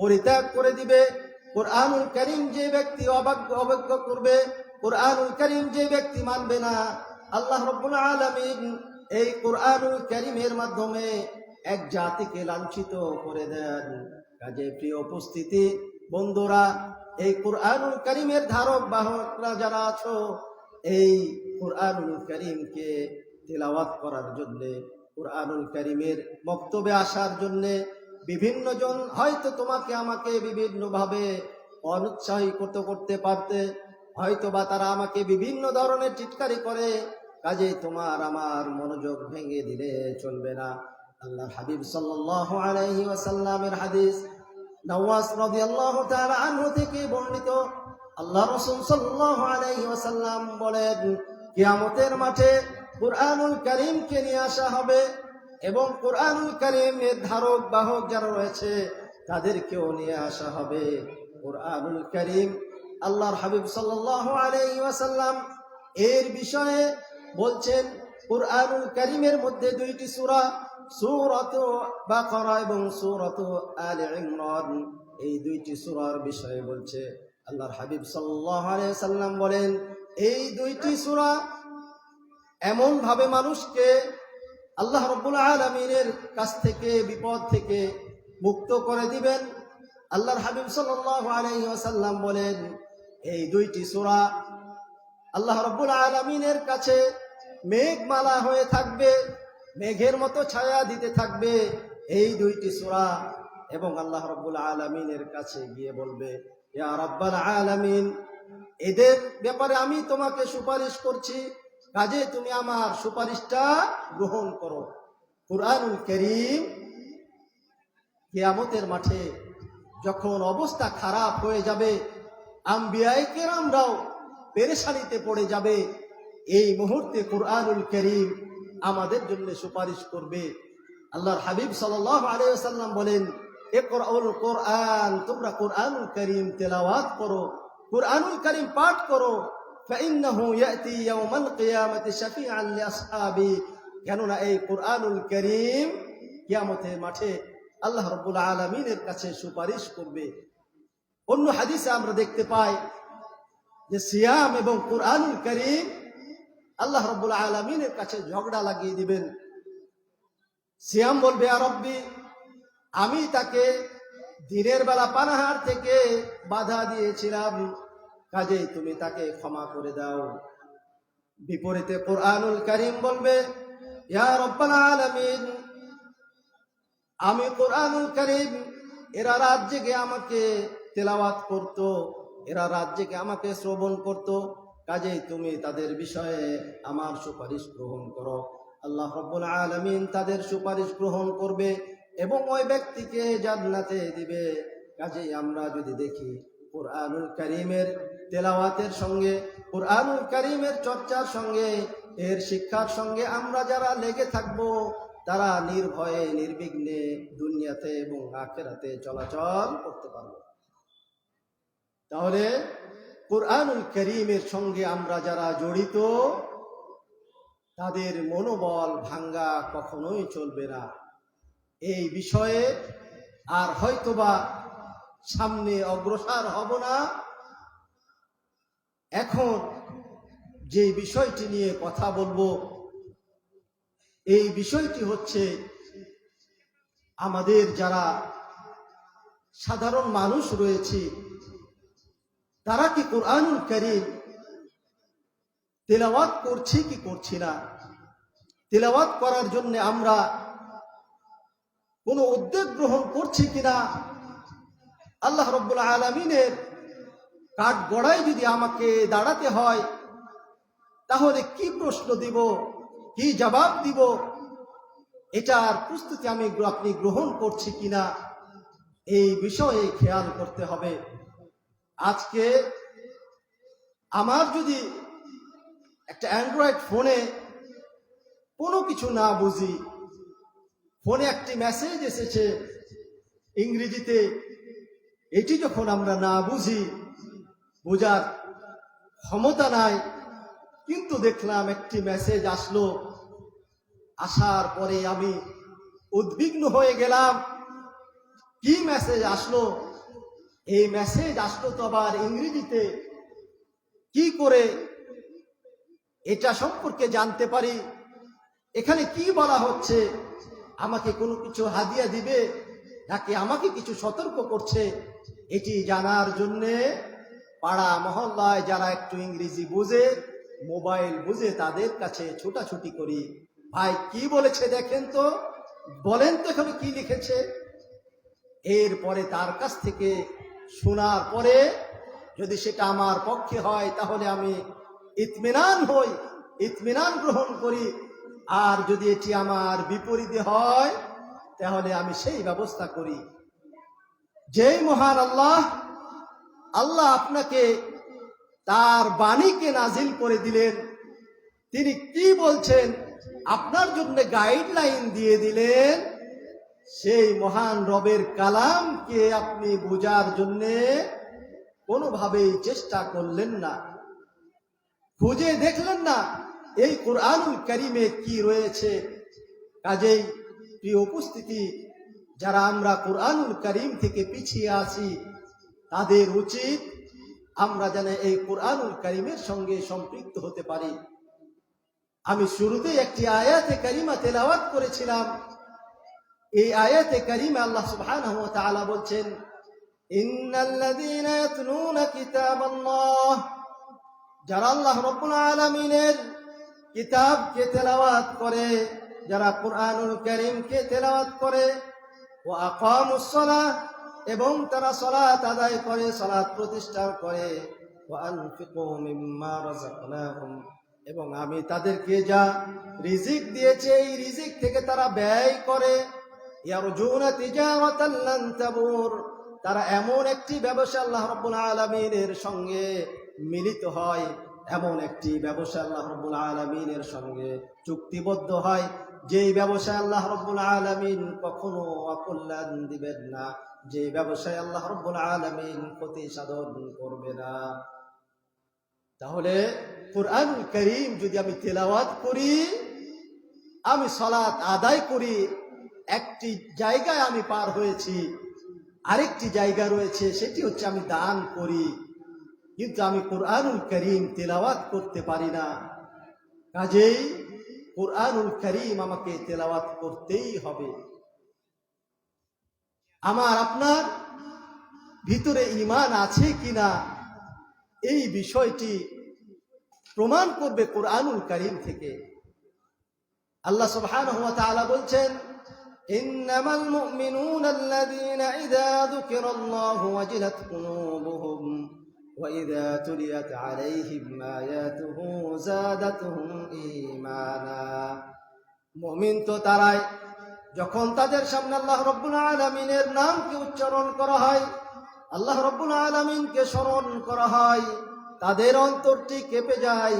পরিত্যাগ করে দিবে, কোরআনুল কারীম যে ব্যক্তি অবজ্ঞা করবে, কোরআনুল কারীম যে ব্যক্তি মানবে না, আল্লাহ রাব্বুল আলামিন এই কোরআনুল কারীমের মাধ্যমে এক জাতিকে লাঞ্ছিত করে দেন। কাজে প্রিয় উপস্থিতি, বন্ধুরা, এই কোরআনুল কারীমের ধারক বাহকরা যারা আছো, এই কোরআনুল কারীমকে তিলাওয়াত করার জন্য, কোরআনুল কারীমের বক্তব্যে আসার জন্য বিভিন্ন জন হয়তো তোমাকে আমাকে বিভিন্নভাবে অনুৎসাহিত করতে পারতে, হয়তো বা তারা আমাকে বিভিন্ন ধরনের টিটকারি করে। কাজে তোমার আমার মনোযোগ ভেঙে দিলে চলবে না। আল্লাহর হাবিব সাল্লাল্লাহু আলাইহি ওয়াসাল্লামের হাদিস নওয়াস রাদিয়াল্লাহু তাআলা আনহু থেকে বর্ণিত, আল্লাহ রাসূল সাল্লাল্লাহু আলাইহি ওয়াসাল্লাম বলেন, কিয়ামতের মাঠে কোরআনুল কারীমকে নিয়ে আসা হবে এবং কোরআনুল কারীমের ধারক বাহক যারা রয়েছে তাদেরকেও নিয়ে আসা হবে। কোরআনুল কারীম, আল্লাহর হাবিব সাল্লাল্লাহু আলাইহি ওয়াসাল্লাম এর বিষয়ে বলছেন, কোরআনুল কারীমের মধ্যে দুইটি সূরা, সূরাতু বাকারা এবং সূরাতু আলে ইমরান, এই দুইটি সূরার বিষয়ে বলছে। আল্লাহর হাবিব সাল্লাল্লাহু আলাইহি ওয়াসাল্লাম বলেন, এই দুইটি সূরা এমন ভাবে মানুষকে আল্লাহ রাব্বুল আলামিনের কাছ থেকে, বিপদ থেকে মুক্ত করে দিবেন। আল্লাহর হাবিব সাল্লাল্লাহু আলাইহি ওয়াসাল্লাম বলেন, এই দুইটি সূরা আল্লাহ রাব্বুল আলামিনের কাছে মেঘমালা হয়ে থাকবে, মেঘের মতো ছায়া দিতে থাকবে এই দুইটি সূরা, এবং আল্লাহ রাব্বুল আলামিনের কাছে গিয়ে বলবে, ইয়া রাব্বাল আলামিন, এদের ব্যাপারে আমি তোমাকে সুপারিশ করছি, কাজে তুমি আমার সুপারিশটা গ্রহণ করো। কোরআনুল কারীম কিয়ামতের মাঠে যখন অবস্থা খারাপ হয়ে যাবে, আম্বিয়ায়ে কেরামরাও পেরেশানিতে পড়ে যাবে, এই মুহূর্তে কোরআনুল কারীম আমাদের জন্য সুপারিশ করবে। আল্লাহর হাবিব সাল্লাল্লাহু আলাইহি ওয়াসাল্লাম বলেন, ইকরাউল কোরআন, তোমরা কোরআনুল কারীম তেলাওয়াত করো, কোরআনুল কারীম পাঠ করো। ফাইন্নাহু ইয়াতি ইয়াউমাল কিয়ামাতি শাফিআন লিআসহাবি, কেননা এই কোরআনুল কারীম কিয়ামতের মাঠে আল্লাহ রাব্বুল আলামিনের কাছে সুপারিশ করবে। অন্য হাদিসে আমরা দেখতে পাই যে সিয়াম এবং কোরআনুল কারীম আল্লাহ রাব্বুল আলামিনের কাছে ঝগড়া লাগিয়ে দিবেন। সিয়াম বলবে, ইয়া রব্বি, আমি তাকে দিনের বেলা পানাহার থেকে বাধা দিয়েছিলাম, কাজেই তুমি তাকে ক্ষমা করে দাও। বিপরীতে কোরআনুল কারীম বলবে, ইয়া রব্বাল আলামিন, আমি কোরআনুল কারীম, এরা রাত জেগে আমাকে তেলাওয়াত করত, এরা রাত জেগে আমাকে শ্রবণ করত, কাজেই তুমি তাদের বিষয়ে আমার সুপারিশ গ্রহণ করো। আল্লাহ রাব্বুল আলামিন তাদের সুপারিশ গ্রহণ করবে এবং ওই ব্যক্তিকে জান্নাতে দিবে। কাজেই আমরা যদি দেখি, কোরআনুল কারীমের তেলাওয়াতের সঙ্গে, কোরআনুল কারীমের চর্চার সঙ্গে, এর শিক্ষার সঙ্গে আমরা যারা লেগে থাকব, তারা নির্ভয়ে নির্বিঘ্নে দুনিয়াতে এবং আখিরাতে চলাচল করতে পারব। তাহলে কোরআনুল কারীমের সঙ্গে আমরা যারা জড়িত, তাদের মনোবল ভাঙ্গা কখনোই চলবে না। এই বিষয়ে আর হয়তোবা সামনে অগ্রসর হব না। এখন যে বিষয়টি নিয়ে কথা বলবো, এই বিষয়টি হচ্ছে, আমাদের যারা সাধারণ মানুষ রয়েছে, তারা কি কোরআনুল কারীম তেলাওয়াত করছি কি করছি না? তেলাওয়াত করার জন্য আমরা কোনো উদ্যোগ গ্রহণ করছি কিনা? আল্লাহ রাব্বুল আলামিনের কাঠগড়ায় যদি আমাকে দাঁড়াতে হয়, তাহলে কি প্রশ্ন দিব, কি জবাব দিব, এটার প্রস্তুতি আপনি গ্রহণ করছি কিনা, এই বিষয়ে খেয়াল করতে হবে। আজকে আমার যদি একটা অ্যান্ড্রয়েড ফোনে কোনো কিছু না বুঝি, ফোনে একটি মেসেজ এসেছে ইংরেজিতে, এটি যখন আমরা না বুঝি, বোঝার ক্ষমতা নাই, কিন্তু দেখলাম একটি মেসেজ আসলো, আসার পরে আমি উদ্বিগ্ন হয়ে গেলাম, কি মেসেজ আসলো? এই মেসেজ আসলো তো আবার ইংরেজিতে, কি করে এটা সম্পর্কে জানতে পারি? এখানে কি বলা হচ্ছে? আমাকে কোনো কিছু হাদিয়া দিবে নাকি আমাকে কিছু সতর্ক করছে? এটি জানার জন্যে পাড়া মহল্লায় যারা একটু ইংরেজি বুঝে, মোবাইল বুঝে, তাদের কাছে ছুটাছুটি করি, ভাই কি বলেছে দেখেন তো, বলেন তো এখানে কি লিখেছে। এরপরে তার কাছ থেকে শোনার পরে যদি সেটা আমার পক্ষে হয় তাহলে আমি ইতমিনান হই, ইতমিনান গ্রহণ করি, আর যদি এটি আমার বিপরীতে হয় তাহলে আমি সেই ব্যবস্থা করি। যেই মহান আল্লাহ, আল্লাহ আপনাকে তার বাণীকে নাজিল করে দিলেন, তিনি কি বলছেন আপনার জন্য গাইডলাইন দিয়ে দিলেন, সেই মহান রবের কালামকে আপনি বোঝার জন্য কোনোভাবেই চেষ্টা করলেন না, খুঁজে দেখলেন না এই কোরআনুল কারীমে কি রয়েছে। কাজেই প্রিয় উপস্থিতি, যারা আমরা কোরআনুল কারীম থেকে পিছিয়ে আছি তাদের উচিত আমরা যেন এই কোরআনুল কারীমের সঙ্গে সম্পৃক্ত হতে পারি। আমি শুরুতে একটি আয়াতে কারিমা তেলাওয়াত করেছিলাম। এই আয়াতে কারিমা আল্লাহ সুবহানাহু ওয়া তাআলা বলছেন, ইন্নাল্লাযীনা ইয়াতলুনা কিতাবাল্লাহ, যারা আল্লাহ রাব্বুল আলামিনের কিতাবকে তেলাওয়াত করে, যারা কোরআনুল কারীমকে তেলাওয়াত করে, ওয়া আকামুস সালাহ, এবং তারা সালাত আদায় করে, সালাত প্রতিষ্ঠা করে, ওয়া আনফিকু মিম্মা রাযাকনাহুম, এবং আমি তাদেরকে যা রিজিক দিয়েছে এই রিজিক থেকে তারা ব্যয় করে, ইয়ারজুনা তিজারাতান লান তাবুর, তারা এমন একটি ব্যবসা আল্লাহ রাব্বুল আলামিনের সঙ্গে মিলিত হয়, এমন একটি ব্যবসা আল্লাহ রাব্বুল আলামিনের সঙ্গে চুক্তিবদ্ধ হয়, যেই ব্যবসায় আল্লাহ রাব্বুল আলামিন কখনো অকল্যাণ দিবেন না, যে ব্যবসায় আল্লাহ রাব্বুল আলামিন ক্ষতি সাধন করবে না। তাহলে কোরআনুল কারীম যদি আমি তেলাওয়াত করি, আমি সালাত আদায় করি, একটি জায়গায় আমি পার হয়েছি, আরেকটি জায়গা রয়েছে, সেটি হচ্ছে আমি দান করি, কিন্তু আমি কোরআনুল কারীম তেলাওয়াত করতে পারি না। কাজেই কোরআনুল কারীম আমাকে তেলাওয়াত করতেই হবে। আমার আপনার ভিতরে ঈমান আছে কিনা এই বিষয়টি প্রমাণ করবে কোরআনুল কারীম থেকে। আল্লাহ সুবহানাহু ওয়া তাআলা বলছেন, ইন্নামাল মুমিনুনা আল্লাযীনা ইযা যুকিরাল্লাহু ওয়াজিলাত কুলুবুহুম ওয়া ইযা তুলিয়াত আলাইহিম আয়াতুহু যাদাতুহুম ঈমানা। মুমিন তো তারাই যখন তাদের সামনে আল্লাহ রাব্বুল আলামিনের নামকে উচ্চারণ করা হয়, আল্লাহ রাব্বুল আলামিনকে স্মরণ করা হয়, তাদের অন্তরটি কেঁপে যায়।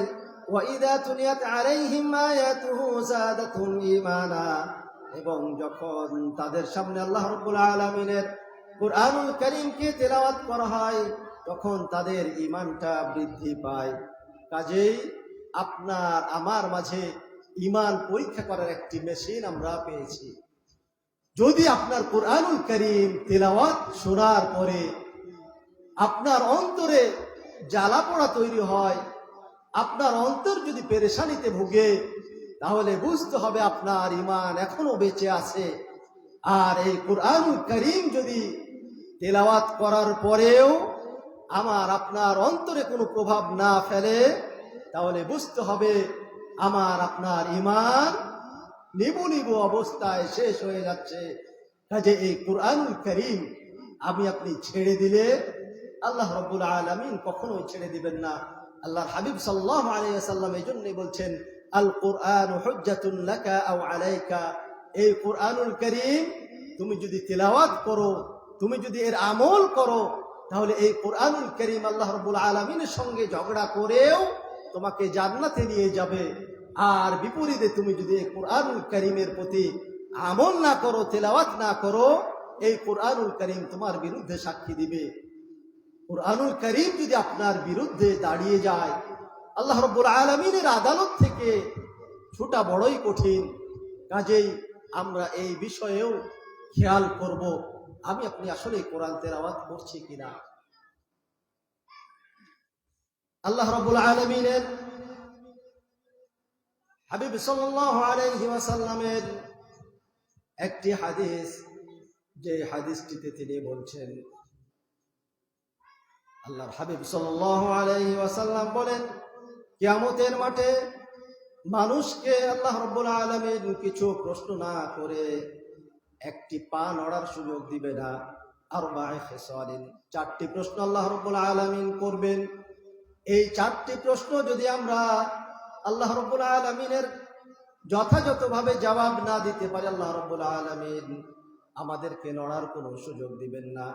ওয়া ইযা তুলিয়াত আলাইহিম আয়াতুহু যাদাতুহুম ঈমানা, এবং যখন তাদের সামনে আল্লাহ রাব্বুল আলামিনের কোরআনুল কারীমকে তেলাওয়াত করা হয় তখন তাদের ঈমানটা বৃদ্ধি পায়। কাজেই আপনার আমার মাঝে ঈমান পরীক্ষা করার একটি মেশিন আমরা পেয়েছি। যদি আপনার কোরআনুল কারীম তেলাওয়াত শোনার পরে আপনার অন্তরে জ্বালা পোড়া তৈরি হয়, আপনার অন্তর যদি পেরেশানিতে ভুগে, তাহলে বুঝতে হবে আপনার ঈমান এখনো বেঁচে আছে। আর এই কোরআনুল কারীম যদি তেলাওয়াত করার পরেও আমার আপনার অন্তরে কোনো প্রভাব না ফেলে, তাহলে বুঝতে হবে আমার আপনার ঈমান নিবু নিবু অবস্থায় শেষ হয়ে যাচ্ছে। কাজে এই কোরআনুল কারীম আমি আপনি ছেড়ে দিলে আল্লাহ রাব্বুল আলামিন কখনোই ছেড়ে দিবেন না। আল্লাহর হাবিব সাল্লাল্লাহু আলাইহি ওয়াসাল্লাম এই জন্যই বলছেন, আল কুরআনু হুজ্জাতুন লাকা আও আলাইকা, এই কোরআনুল কারীম তুমি যদি তেলাওয়াত করো, তুমি যদি এর আমল করো, তাহলে এই কোরআনুল কারীম আল্লাহ রাব্বুল আলামিনের সঙ্গে ঝগড়া করেও তোমাকে জান্নাতে নিয়ে যাবে। আর বিপরীতে তুমি যদি কোরআনুল কারীমের প্রতি আমল না করো, তেলাওয়াত না করো, এই কোরআনুল কারীম তোমার বিরুদ্ধে সাক্ষী দিবে। কোরআনুল কারীম যদি আপনার বিরুদ্ধে দাঁড়িয়ে যায়, আল্লাহ রাব্বুল আলামিনের আদালত থেকে ছুটা বড়ই কঠিন। কাজেই আমরা এই বিষয়েও খেয়াল করব, আমি আপনি আসলে কোরআন তেলাওয়াত করছি কিনা। আল্লাহ রাব্বুল আলামিনের হাবিব সাল্লাল্লাহু আলাইহি ওয়াসাল্লামের একটি হাদিস, যে হাদিসটিতে তিনি বলছেন, আল্লাহর হাবিব সাল্লাল্লাহু আলাইহি ওয়াসাল্লাম বলেন, কিয়ামতের মাঠে মানুষকে আল্লাহ রাব্বুল আলামিন কিছু প্রশ্ন না করে একটি পা নড়ার সুযোগ দিবে না। আরবায়ে খিসালিন, চারটি প্রশ্ন আল্লাহ রাব্বুল আলামিন করবেন। এই চারটি প্রশ্ন যদি আমরা আল্লাহ রাব্বুল আলামিনের যথাযথভাবে জবাব না দিতে পারি, আল্লাহ রাব্বুল আলামিন আমাদেরকে নড়ার কোনো সুযোগ দিবেন না।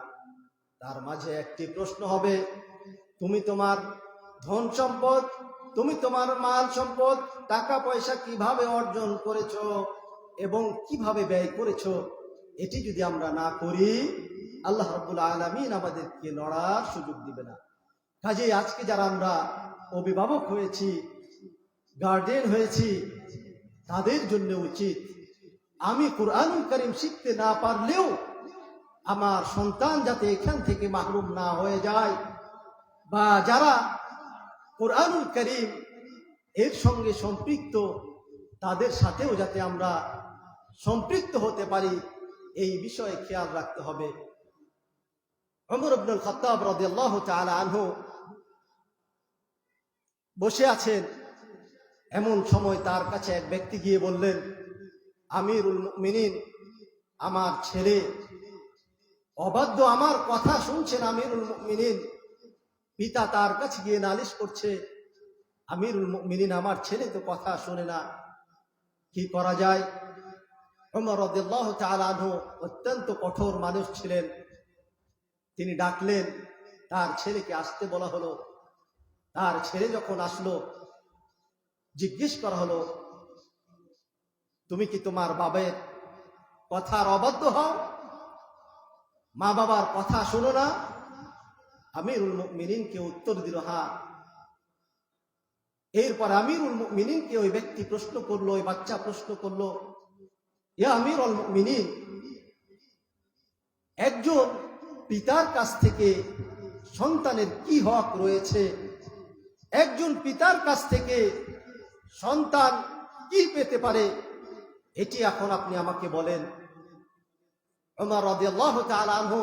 তার মাঝে একটি প্রশ্ন হবে, তুমি তোমার ধন সম্পদ, তুমি তোমার মাল সম্পদ, টাকা পয়সা কিভাবে অর্জন করেছো এবং কিভাবে ব্যয় করেছো, এটি যদি আমরা না করি, আল্লাহ রাব্বুল আলামিন আমাদেরকে নড়ার সুযোগ দিবে না। কাজেই আজকে যারা আমরা অভিভাবক হয়েছি, গার্ডিয়ান হয়েছি, তাদের জন্য উচিত, আমি কোরআনুল কারীম শিখতে না পারলেও আমার সন্তান যাতে এখান থেকে মাহরুম না হয়ে যায়, বা যারা কোরআনুল কারীম এর সঙ্গে সম্পৃক্ত, তাদের সাথেও যাতে আমরা সম্পৃক্ত হতে পারি, এই বিষয়ে খেয়াল রাখতে হবে। ওমর ইবনুল খাত্তাব রাদিয়াল্লাহু তাআলা আনহু বসে আছেন, এমন সময় তার কাছে এক ব্যক্তি গিয়ে বললেন, আমিরুল মুমিনিন, আমার ছেলে অবাধ্য, আমার কথা শুনছেন আমিরুল মুমিনিন। পিতা তার কাছে গিয়ে নালিশ করছে, আমিরুল মুমিনিন, আমার ছেলে তো কথা শোনে না, কি করা যায়? ওমর রাদিয়াল্লাহু তাআলা আনহু অত্যন্ত কঠোর মানুষ ছিলেন। তিনি ডাকলেন, তার ছেলেকে আসতে বলা হলো। তার ছেলে যখন আসলো, জিজ্ঞেস করা হলো, তুমি কি তোমার বাবার কথার অবাধ্য হও? মা বাবার কথা শোনো না? আমিরুল মুমিনিনকে উত্তর দিল, হ্যাঁ। এরপর আমিরুল মুমিনিনকে ওই ব্যক্তি প্রশ্ন করলো, ওই বাচ্চা প্রশ্ন করলো, ইয়া আমিরুল মুমিনিন, একজন পিতার কাছ থেকে সন্তানের কি হক রয়েছে? একজন পিতার কাছ থেকে সন্তান কি পেতে পারে, এটি এখন আপনি আমাকে বলেন। ওমর রাদিয়াল্লাহু তাআলা আনহু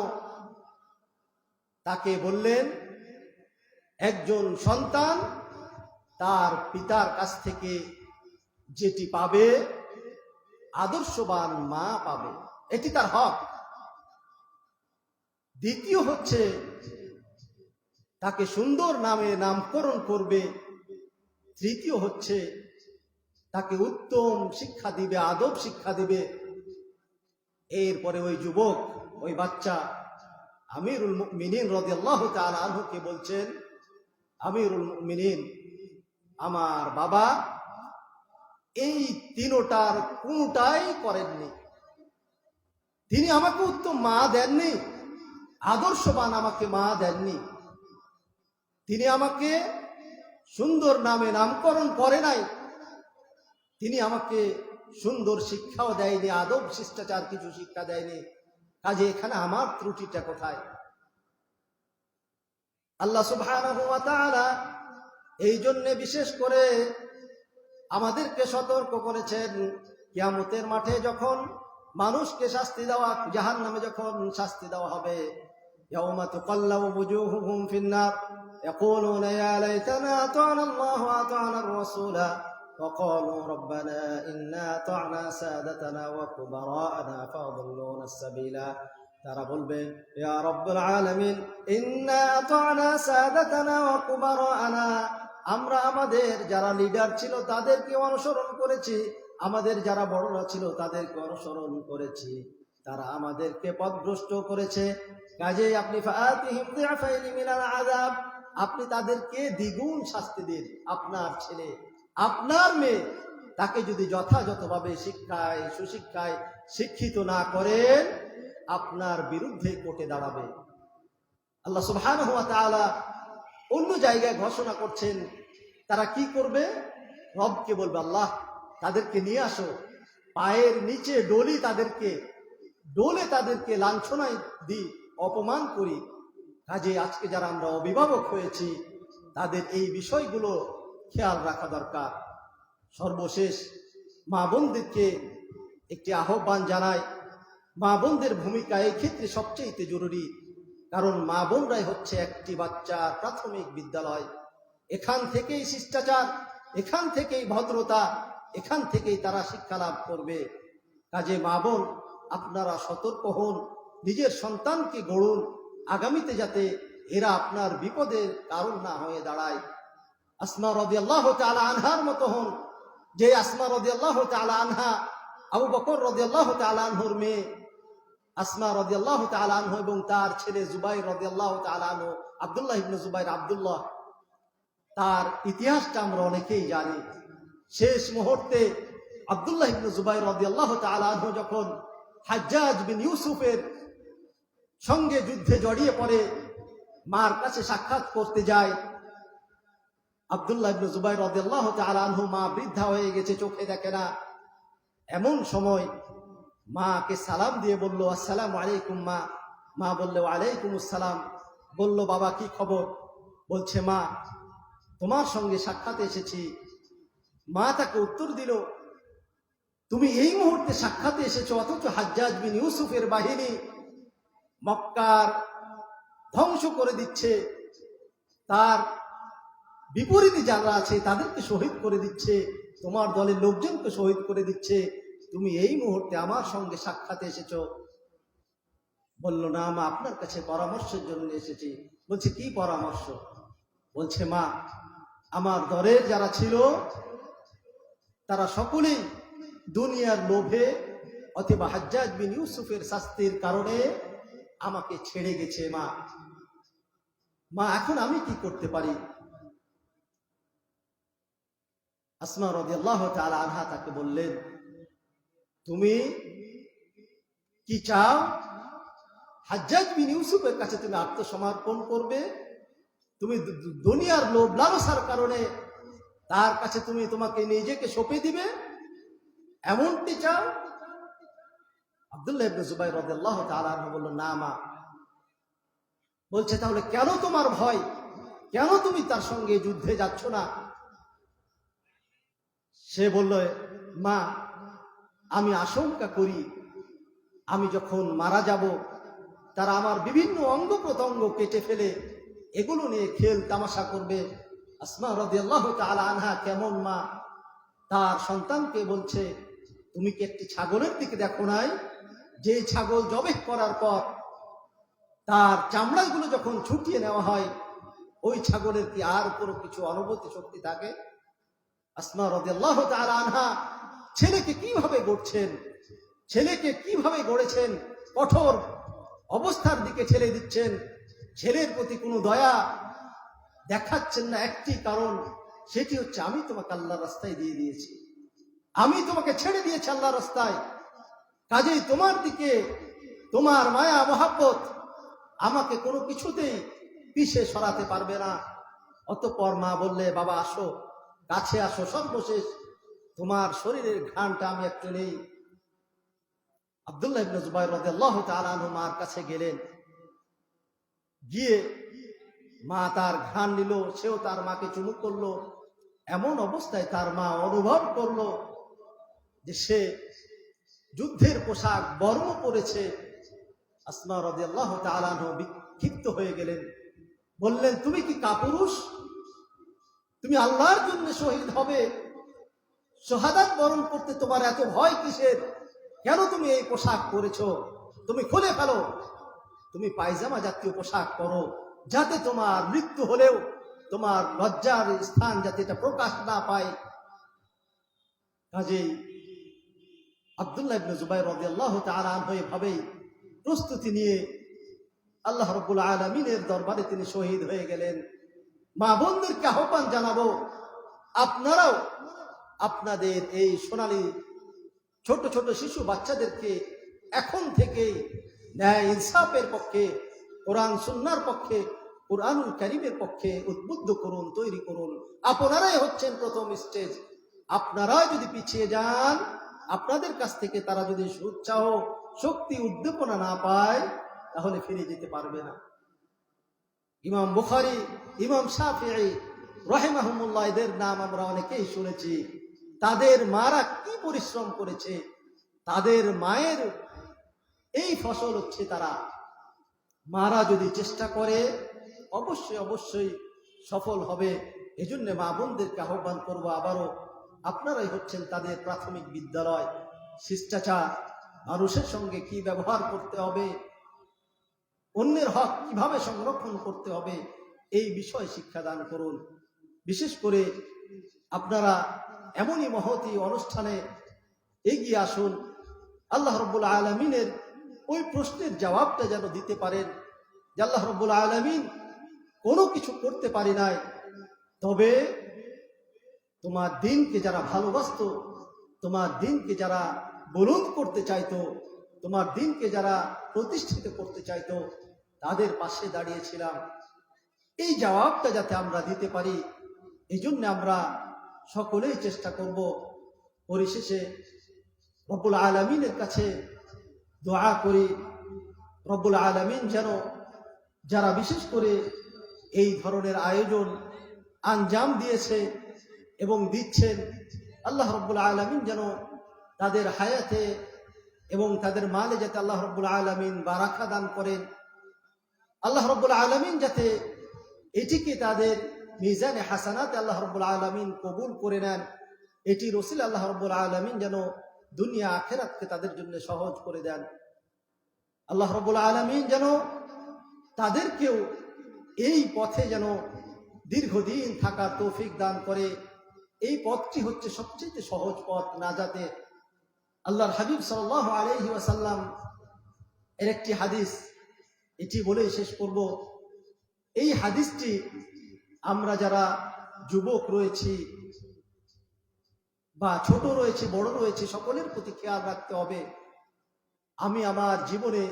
তাকে বললেন, একজন সন্তান তার পিতার কাছ থেকে যেটি পাবে, আদর্শবান মা পাবে, এটি তার হক। দ্বিতীয় হচ্ছে, তাকে সুন্দর নামে নামকরণ করবে। তৃতীয় হচ্ছে, তাকে উত্তম শিক্ষা দিবে, আদব শিক্ষা দিবে। এরপরে ওই যুবক, ওই বাচ্চা আমিরুল মুমিনিন রাদিয়াল্লাহু তাআলা আনহুকে বলছেন, আমিরুল মুমিনিন, আমার বাবা এই তিনটার কোনটাই করেননি। তিনি আমাকে উত্তম মা দেননি, আদর্শবান আমাকে মা দেননি। তিনি আমাকে সুন্দর নামে নামকরণ করে নাই, তিনি আমাকে সুন্দর শিক্ষাও দেয়নি, আদব শিষ্টাচার কিছু শিক্ষা দেয়নি। কাজে এখানে আমার ত্রুটিটা কোথায়? আল্লাহ সুবহানাহু ওয়া তাআলা এই জন্য বিশেষ করে আমাদেরকে সতর্ক করেছেন, কিয়ামতের মাঠে যখন মানুষকে শাস্তি দেওয়া, জাহান্নামে যখন শাস্তি দেওয়া হবে, ইয়াউমা তুকাল্লাবু বুজুহুহুম ফিন-নার ইয়াকুলুনা ইয়া লাইতানা আতা'না আল্লাহ ওয়া আতা'না আর-রাসূলা وقالوا ربنا إنا أطعنا سادتنا وكبراءنا فأضلونا السبيلا। তারা বলবে, ইয়া রাব্বুল আলামিন, ইন্না আতা'না সাদাতানা ওয়া কুবারা'না, আমরা আমাদের যারা লিডার ছিল তাদেরকে অনুসরণ করেছি, আমাদের যারা বড়রা ছিল তাদেরকে অনুসরণ করেছি, তারা আমাদেরকে পথভ্রষ্ট করেছে। কাজেই আপনি ফাআতিহিম দি'ফাইনি মিনাল আযাব, আপনি তাদেরকে দ্বিগুণ শাস্তি দিন। আপনার ছেলে, আপনার মেয়ে তাকে যদি যথাযথভাবে শিক্ষায় সুশিক্ষায় শিক্ষিত না করেন, আপনার বিরুদ্ধে কোর্টে দাঁড়াবে। আল্লাহ সুবহানাহু ওয়া তাআলা অন্য জায়গায় ঘোষণা করছেন, তারা কি করবে? রবকে বলবে, আল্লাহ তাদেরকে নিয়ে আসো, পায়ের নিচে ডোলে তাদেরকে লাঞ্ছনায় দিই, অপমান করি। কাজে আজকে যারা আমরা অভিভাবক হয়েছি, তাদের এই বিষয়গুলো খেয়াল রাখা দরকার। সর্বশেষ মা বোনদেরকে একটি আহ্বান জানায়, মা বোনদের ভূমিকা এই ক্ষেত্রে সবচেয়ে জরুরি। কারণ মা বোনরাই হচ্ছে একটি বাচ্চার প্রাথমিক বিদ্যালয়। এখান থেকেই শিষ্টাচার, এখান থেকেই ভদ্রতা, এখান থেকেই তারা শিক্ষা লাভ করবে। কাজে মা বোন, আপনারা সতর্ক হন, নিজের সন্তানকে গড়ুন, আগামীতে যাতে এরা আপনার বিপদের কারণ না হয়ে দাঁড়ায়। আসমা রাদিয়াল্লাহু তাআলা আনহার মতো হন, যে আসমা রাদিয়াল্লাহু তাআলা আনহা আবু বকর রাদিয়াল্লাহু তাআলা আনহুর মেয়ে আসমা রাদিয়াল্লাহু তাআলা আনহু এবং তার ছেলে জুবাইর রাদিয়াল্লাহু তাআলা আনহু, আব্দুল্লাহ ইবনে জুবাইর আব্দুল্লাহ, তার ইতিহাসটা আমরা অনেকেই জানি। শেষ মুহূর্তে আব্দুল্লাহ ইবনে জুবাইর রাদিয়াল্লাহু তাআলা আনহু যখন হাজ্জাজ বিন ইউসুফের সঙ্গে যুদ্ধে জড়িয়ে পড়ে, মার কাছে সাক্ষাৎ করতে যায়, আব্দুল্লাহ ইবনে জুবাইর রাদিয়াল্লাহু তাআলা আনহু, মা বৃদ্ধা হয়ে গেছে, চোখে দেখে না। এমন সময় মাকে সালাম দিয়ে বলল, আসসালামু আলাইকুম মা। মা বলল, ওয়ালাইকুম আসসালাম। বলল, বাবা কি খবর? বলছে, মা তোমার সঙ্গে সাক্ষাতে এসেছি। মা তাকে উত্তর দিল, তুমি এই মুহূর্তে সাক্ষাতে এসেছো, অথচ হাজ্জাজ বিন ইউসুফের বাহিনী মক্কার ধ্বংস করে দিচ্ছে, তার বিপরীতে যারা আছে তাদেরকে শহীদ করে দিচ্ছে, তোমার দলের লোকজনকে শহীদ করে দিচ্ছে, তুমি এই মুহূর্তে আমার সঙ্গে সাক্ষাতে এসেছো। বলল, না মা, আপনার কাছে পরামর্শের জন্য এসেছি। বলছে, কি পরামর্শ? বলছে, মা আমার দলের যারা ছিল তারা সকলেই দুনিয়ার লোভে অথবা হাজ্জাজ বিন ইউসুফের শাস্তির কারণে আমাকে ছেড়ে গেছে। মা এখন আমি কি করতে পারি? আসমা রাদিয়াল্লাহু তাআলা আনহা তাকে বললেন, তুমি কি চাও? হাজ্জাজ বিন ইউসুফের কাছে তুমি আত্মসমর্পণ করবে? তুমি দুনিয়ার লোভ লালসার কারণে তার কাছে তুমি তোমাকে নিজেকে সঁপে দিবে, এমনটি চাও? আব্দুল্লাহ ইবনে জুবাইর রাদিয়াল্লাহু তাআলা আনহু বলল, না মা। বলছে, তাহলে কেন তোমার ভয়? কেন তুমি তার সঙ্গে যুদ্ধে যাচ্ছ না? সে বলল, মা আমি আশঙ্কা করি আমি যখন মারা যাব তারা আমার বিভিন্ন অঙ্গ প্রত্যঙ্গ কেটে ফেলে এগুলো নিয়ে খেল তামাশা করবে। আসমা রাদিয়াল্লাহু তাআলা আনহা কেমন মা, তার সন্তানকে বলছে, তুমি কি একটি ছাগলের দিকে দেখো নাই? যে ছাগল জবেহ করার পর তার চামড়াগুলো যখন ছুটিয়ে নেওয়া হয়, ওই ছাগলের কি আর কোনো কিছু অনুভূতি শক্তি থাকে? আসমা রাদিয়াল্লাহু তাআলা আনহা ছেলেকে কিভাবে গড়ছেন, ছেলেকে কিভাবে গড়েছেন, কঠোর অবস্থার দিকে ছেড়ে দিচ্ছেন, ছেলের প্রতি কোনো দয়া দেখাচ্ছেন না। একটি কারণ, সেটি হচ্ছে আমি তোমাকে আল্লাহর রাস্তায় দিয়ে দিয়েছি, আমি তোমাকে ছেড়ে দিয়েছি আল্লাহর রাস্তায়, কাজেই তোমার দিকে তোমার মায়া মহাব্বত আমাকে কোনো কিছুতেই পিছে সরাতে পারবে না। অতঃপর মা বললে, বাবা আসো, কাছে আসো, সর্বশেষ তোমার শরীরের ঘ্রাণটা আমি একটু নেই। আব্দুল্লাহ ইবনে জুবাইর রাদিয়াল্লাহু তাআলা আনহু মার কাছে গেলেন, গিয়ে মা তার ঘ্রাণ নিল, সেও তার মাকে চুমু করলো। এমন অবস্থায় তার মা অনুভব করলো যে সে যুদ্ধের পোশাক বর্ম পরেছে। আসমা রাদিয়াল্লাহু তাআলা আনহু বিক্ষিপ্ত হয়ে গেলেন, বললেন, তুমি কি কাপুরুষ? তুমি আল্লাহর জন্য শহীদ হবে, শাহাদাত বরণ করতে তোমার এত ভয় কিসের? কেন তুমি এই পোশাক পরেছো? তুমি খুলে ফেলো, তুমি পায়জামা জাতীয় পোশাক পরো, যাতে তোমার মৃত্যু হলেও তোমার লজ্জার স্থান যাতে এটা প্রকাশ না পায়। কাজেই আব্দুল্লাহ ইবনে জুবাইর রাদিয়াল্লাহু তাআলা আনহু এভাবেই প্রস্তুতি নিয়ে আল্লাহ রাব্বুল আলামিনের দরবারে তিনি শহীদ হয়ে গেলেন। মা বোনদেরকে আহ্বান জানাবো, আপনারাও আপনাদের এই সোনালী ছোট ছোট শিশু বাচ্চাদেরকে এখন থেকেই ন্যায় ইনসাফের পক্ষে, কোরআন সুন্নাহর পক্ষে, কুরআনুল কারীমের পক্ষে উদ্বুদ্ধ করুন, তৈরি করুন। আপনারাই হচ্ছেন প্রথম স্টেজ। আপনারাই যদি পিছিয়ে যান, আপনাদের কাছ থেকে তারা যদি উৎসাহ, শক্তি, উদ্দীপনা না পায়, তাহলে ফিরে যেতে পারবে না। ইমাম বুখারী, ইমাম শাফিঈ রাহিমাহুমুল্লাহ, এদের নাম আমরা অনেকেই শুনেছি। তাদের মারা কি পরিশ্রম করেছে, তাদের মায়ের এই ফসল হচ্ছে তারা। মারা যদি চেষ্টা করে অবশ্যই অবশ্যই সফল হবে। এজন্য মা বোনদেরকে আহ্বান করবো, আবারও আপনারাই হচ্ছেন তাদের প্রাথমিক বিদ্যালয়। শিষ্টাচার, মানুষের সঙ্গে কি ব্যবহার করতে হবে, অন্যের হক কিভাবে সংরক্ষণ করতে হবে, এই বিষয়ে শিক্ষাদান করুন। বিশেষ করে আপনারা এমনই মহতী অনুষ্ঠানে এগিয়ে আসুন। আল্লাহ রাব্বুল আলামিনের ওই প্রশ্নের জবাবটা যেন দিতে পারেন যে আল্লাহ রাব্বুল আলামিন কোনো কিছু করতে পারি নাই, তবে তোমার দিনকে যারা ভালোবাসতো, তোমার দিনকে যারা বুলন্দ করতে চাইতো, তোমার দিনকে যারা প্রতিষ্ঠিত করতে চাইতো, তাদের পাশে দাঁড়িয়েছিলাম। এই জবাবটা যাতে আমরা দিতে পারি, এই জন্য আমরা সকলেই চেষ্টা করব। পরিশেষে রব্বুল আলামিনের কাছে দোয়া করি, রব্বুল আলামিন যেন যারা বিশেষ করে এই ধরনের আয়োজন আঞ্জাম দিয়েছে এবং দিচ্ছেন, আল্লাহ রব্বুল আলামিন যেন তাদের হায়াতে এবং তাদের মালে যাতে আল্লাহ রব্বুল আলামিন বারাকা দান করেন। আল্লাহ রব্বুল আলামিন যাতে এটিকে তাদের মিজানে হাসানাতে আল্লাহ রব্বুল আলামিন কবুল করে নেন। এটির ওসিলা আল্লাহ রব্বুল আলামিন যেন দুনিয়া আখিরাতকে তাদের জন্য সহজ করে দেন। আল্লাহ রব্বুল আলামিন যেন তাদেরকেও এই পথে যেন দীর্ঘদিন থাকার তৌফিক দান করে। এই পথটি হচ্ছে সবচেয়ে সহজ পথ নাজাতে। আল্লাহর হাবিব সাল্লাল্লাহু আলাইহি ওয়াসাল্লাম এর একটি হাদিস, এটি বলেই শেষ করব। এই হাদিসটি আমরা যারা যুবক রয়েছি বা ছোট রয়েছে, বড় রয়েছে, সকলের প্রতি খেয়াল রাখতে হবে। আমি আমার জীবনে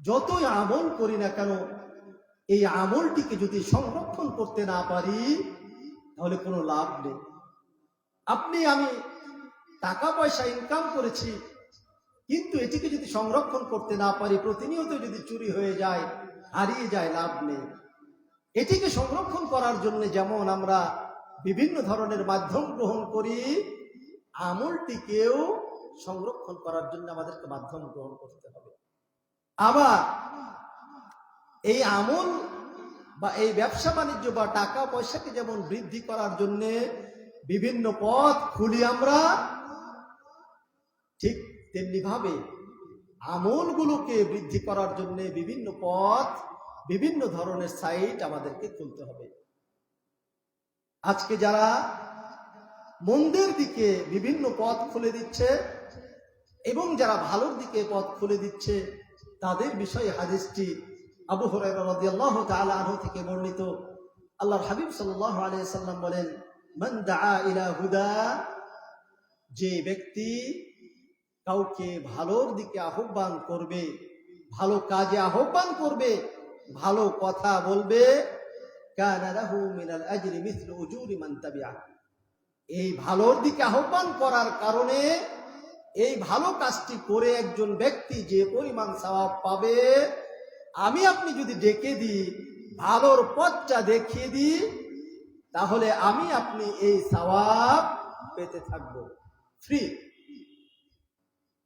যতই আমল করি না কেন, এই আমলটিকে যদি সংরক্ষণ করতে না পারি, তাহলে কোনো লাভ নেই। আমি টাকা পয়সা ইনকাম করেছি, কিন্তু এটিকে যদি সংরক্ষণ করতে না পারি, প্রতিনিয়ত যদি চুরি হয়ে যায়, হারিয়ে যায়, লাভ নেই। এটিকে সংরক্ষণ করার জন্য যেমন আমরা বিভিন্ন ধরনের মাধ্যম গ্রহণ করি, আমলটিকেও সংরক্ষণ করার জন্য আমাদেরকে মাধ্যম গ্রহণ করতে হবে। আবার এই আমল বা এই ব্যবসা বাণিজ্য বা টাকা পয়সাকে যেমন বৃদ্ধি করার জন্য বিভিন্ন পথ খুলি আমরা, ঠিক তেমনি ভাবে আমলগুলোকে বৃদ্ধি করার জন্য বিভিন্ন পথ, বিভিন্ন ধরনের সাইট আমাদেরকে খুলতে হবে। আজকে যারা মন্দের দিকে বিভিন্ন পথ খুলে দিচ্ছে এবং যারা ভালোর দিকে পথ খুলে দিচ্ছে, তাদের বিষয়ে হাদিসটি আবু হুরায়রা রাদিয়াল্লাহু তাআলা আনহু থেকে বর্ণিত। আল্লাহর হাবিব সাল্লাল্লাহু আলাইহি সাল্লাম বলেন, মান দাআ ইলা হুদা, যে ব্যক্তি কাউকে ভালোর দিকে আহ্বান করবে, ভালো কাজে আহ্বান করবে, ভালো কথা বলবে, কানা লাহু মিনাল আজরি মিসলু উজুরি মান তাবিআ, এই ভালোর দিকে আহ্বান করার কারণে এই ভালো কাজটি করে একজন ব্যক্তি যে পরিমাণ সওয়াব পাবে, আপনি যদি ডেকে দিই, ভালোর পথটা দেখিয়ে দিই, তাহলে আপনি এই সওয়াব পেতে থাকবো ফ্রি।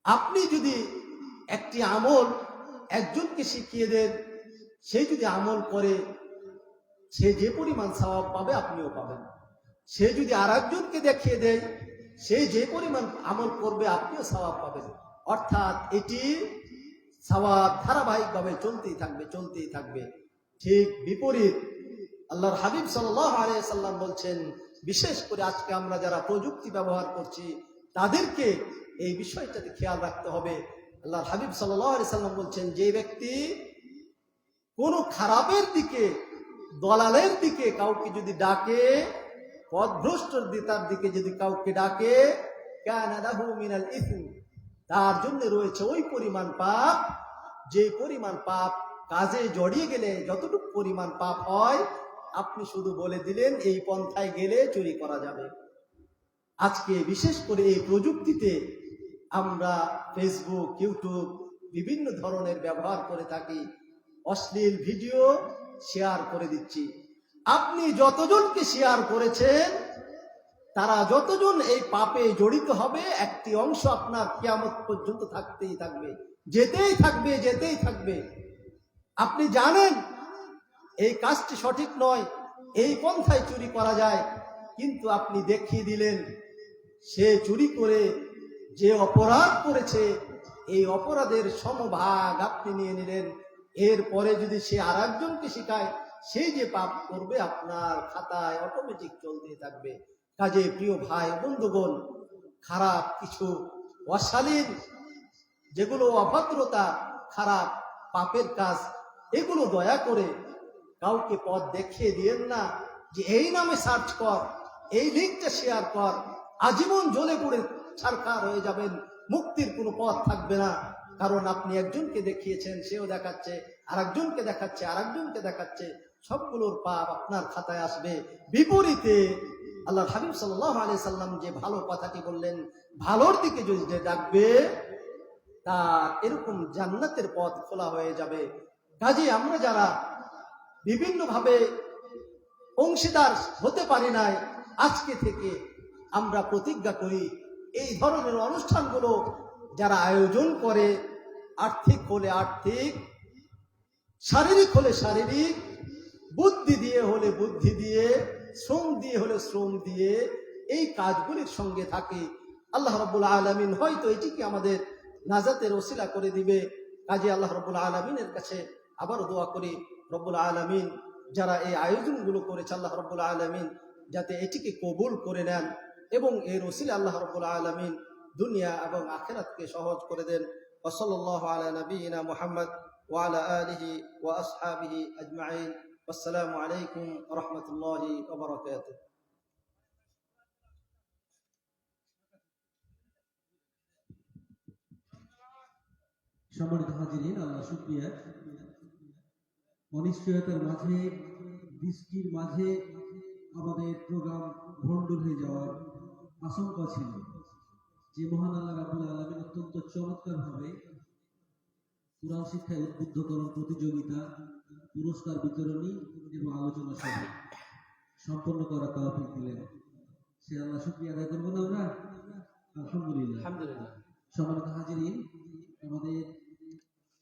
আপনি যদি একটি আমল একজনকে শিখিয়ে দেন, সে যদি আমল করে, সে যে পরিমাণ সওয়াব পাবে আপনিও পাবেন। সে যদি আরেকজনকে দেখিয়ে দেয়, সে যে পরিমাণ আমল করবে আপনিও সওয়াব পাবেন। অর্থাৎ এটি সওয়াব ধারাবাহিকভাবে চলতেই থাকবে, চলতেই থাকবে। ঠিক বিপরীত আল্লাহর হাবিব সাল্লাল্লাহু আলাইহি সাল্লাম বলছেন, বিশেষ করে আজকে আমরা যারা প্রযুক্তি ব্যবহার করছি, তাদেরকে এই বিষয়টাতে খেয়াল রাখতে হবে। আল্লাহর হাবিব সাল্লাল্লাহু আলাইহি সাল্লাম বলছেন, যে ব্যক্তি কোনো খারাপের দিকে, দলালের দিকে কাউকে যদি ডাকে, পথভ্রষ্টর তার দিকে যদি কাউকে ডাকে, কানা লাহু মিনাল ইসম, তার জন্য রয়েছে ওই পরিমাণ পাপ, যে পরিমাণ পাপ কাজে জড়িয়ে গেলে যতটুকু পরিমাণ পাপ হয়, আপনি শুধু বলে দিলেন এই পন্থায় গেলে চুরি করা যাবে। আজকে বিশেষ করে এই প্রযুক্তিতে আমরা ফেসবুক, ইউটিউব বিভিন্ন ধরনের ব্যবহার করে থাকি, অশ্লীল ভিডিও শেয়ার করে দিচ্ছি। আপনি যতজনকে শেয়ার করেছেন, তারা যতজন এই পাপে জড়িত হবে, একটি অংশ আপনার কিয়ামত পর্যন্ত থাকতেই থাকবে, যেতেই থাকবে, যেতেই থাকবে। আপনি জানেন এই কাজটি সঠিক নয়, এই পন্থায় চুরি করা যায়, কিন্তু আপনি দেখিয়ে দিলেন। সে চুরি করে যে অপরাধ করেছে, এই অপরাধের সমভাগ আপনি নিয়ে নিলেন। এরপরে যদি সে আর একজনকে শেখায়, সে যে পাপ করবে আপনার খাতায় অটোমেটিক চলতে থাকবে। কাজে প্রিয় ভাই বন্ধুগণ, খারাপ কিছু অশালীন, যেগুলো অভদ্রতা, খারাপ পাপের কাজ, এগুলো দয়া করে কাউকে পথ দেখিয়ে দিয়েন না যে এই নামে সার্চ কর, এই লিঙ্কটা শেয়ার কর, আজীবন জ্বলে পুড়ে ছারখার হয়ে যাবেন, মুক্তির কোনো পথ থাকবে না। কারণ আপনি একজনকে দেখিয়েছেন, সেও দেখাচ্ছে, আরেকজনকে দেখাচ্ছে, আরেকজনকে দেখাচ্ছে, সবগুলোর পাপ আপনার খাতায় আসবে। বিপরীতে আল্লাহ হাবিব সাল্লাল্লাহু আলাইহি সাল্লাম যে ভালো কথাটি বললেন, ভালোর দিকে যদি ডাকবে, তার এরকম জান্নাতের পথ খোলা হয়ে যাবে। কাজে আমরা যারা বিভিন্নভাবে অংশীদার হতে পারি নাই, আজকে থেকে আমরা প্রতিজ্ঞা করি, এই ধরনের অনুষ্ঠানগুলো যারা আয়োজন করে, আর্থিক হলে আর্থিক, শারীরিক হলে শারীরিক, বুদ্ধি দিয়ে হলে বুদ্ধি দিয়ে, শ্রম দিয়ে হলে শ্রম দিয়ে এই কাজগুলির সঙ্গে থাকে, আল্লাহ রাব্বুল আলামিন হয়তো এটিকে আমাদের নাজাতের ওসিলা করে দিবে। কাজে আল্লাহ রাব্বুল আলামিনের কাছে আবার দোয়া করি, রব্বুল আলামিন যারা এই আয়োজনগুলো করেছে, আল্লাহ রাব্বুল আলামিন যাতে এটিকে কবুল করে নেন এবং এর ওসিলা আল্লাহ রাব্বুল আলামিন দুনিয়া এবং আখিরাতকে সহজ করে দেন। ওয়া সাল্লাল্লাহু আলা নবিয়িনা মুহাম্মদ ওয়া আলা আলিহি ওয়া আসহাবিহি আজমাইন। আসসালামু আলাইকুম ওয়া রাহমাতুল্লাহি ওয়া বারাকাতুহু। সম্মানিত হাজিরিন, আল্লাহ শুকরিয়া। অনিশ্চয়তার মাঝে, বৃষ্টির মাঝে আমাদের প্রোগ্রাম ভণ্ডুল হয়ে যাওয়ার আশঙ্কা ছিল, যে মহান আল্লাহ রাব্বুল আলামিন অত্যন্ত চমৎকারভাবে কুরআন শিক্ষায় উদ্বুদ্ধকরণ প্রতিযোগিতা, পুরস্কার বিতরণী এবং আলোচনা সভা সম্পন্ন করার তৌফিক দিলেন। সে আল্লাহ শুকরিয়া আদায় করবো না আমরা? আলহামদুলিল্লাহ। সম্মানিত হাজিরিন, আমাদের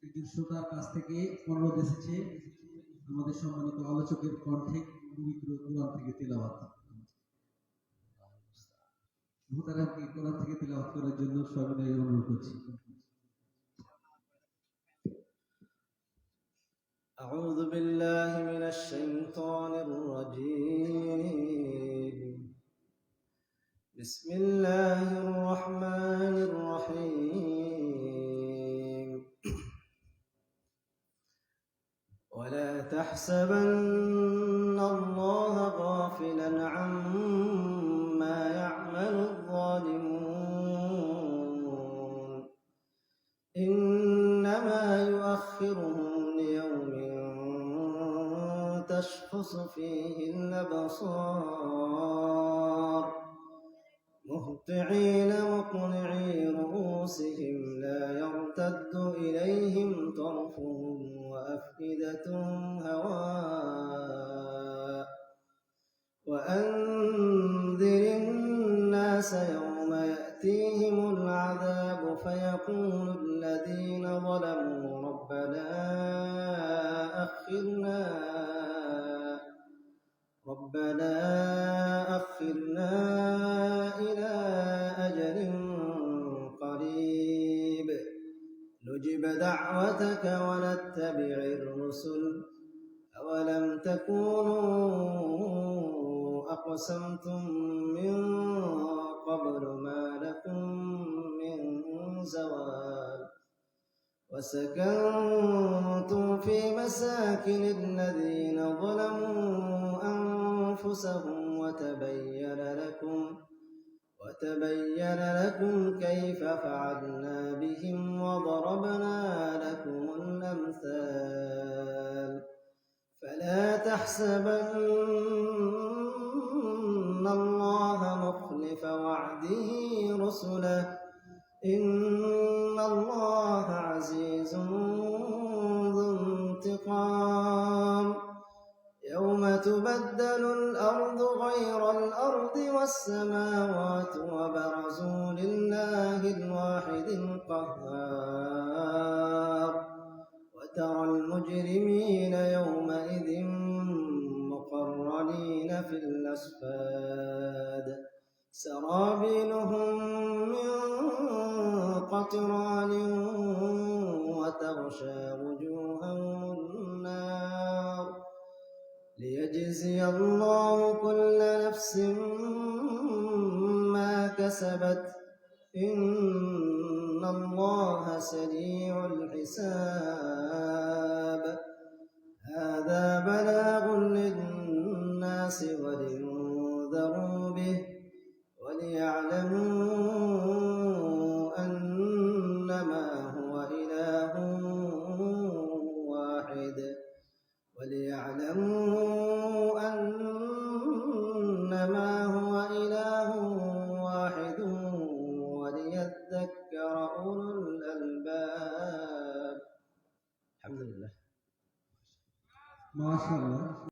একজন শ্রোতার কাছ থেকে অনুরোধ এসেছে আমাদের সম্মানিত আলোচকের কণ্ঠে পবিত্র কোরআন থেকে তেলাওয়াত, ভূতারামকে কোরআন থেকে তেলাওয়াত করার জন্য সবিনয়ে অনুরোধ করছি। أعوذ بالله من الشيطان الرجيم. بسم الله الرحمن الرحيم. ولا تحسبن الله غافلا عما يعمل الظالمون إنما يؤخرهم ليوم تشخص فيه الأبصار مهطعين مقنعي رؤوسهم لا يرتد إليهم طرفهم وأفئدتهم هواء وأنذر الناس يوم يأتيهم العذاب فيقول الذين ظلموا ربنا أخرنا إلى أجل قريب نجب دعوتك ونتبع الرسل أولم تكونوا أقسمتم من قبل ما لكم من زوال وسكنتم في مساكن الذين ظلموا أنفسهم وتبين لكم كيف فعلنا بهم وضربنا لكم الأمثال فلا تحسبن الله مخلف وعده رسله إن الله عزيز ذو انتقام يوم تبدل الأرض غير الأرض والسماوات وبرزوا لله الواحد القهار وترى المجرمين يومئذ مقرنين في الأصفاد سرابيلهم من قطران وتغشى وجوههم النار ليجزي الله كل نفس ما كسبت إن الله سريع الحساب هذا بلاغ للناس ولينذروا به وليعلموا أنما هو إله واحد وليذكر أولو الألباب الحمد لله মাশাআল্লাহ।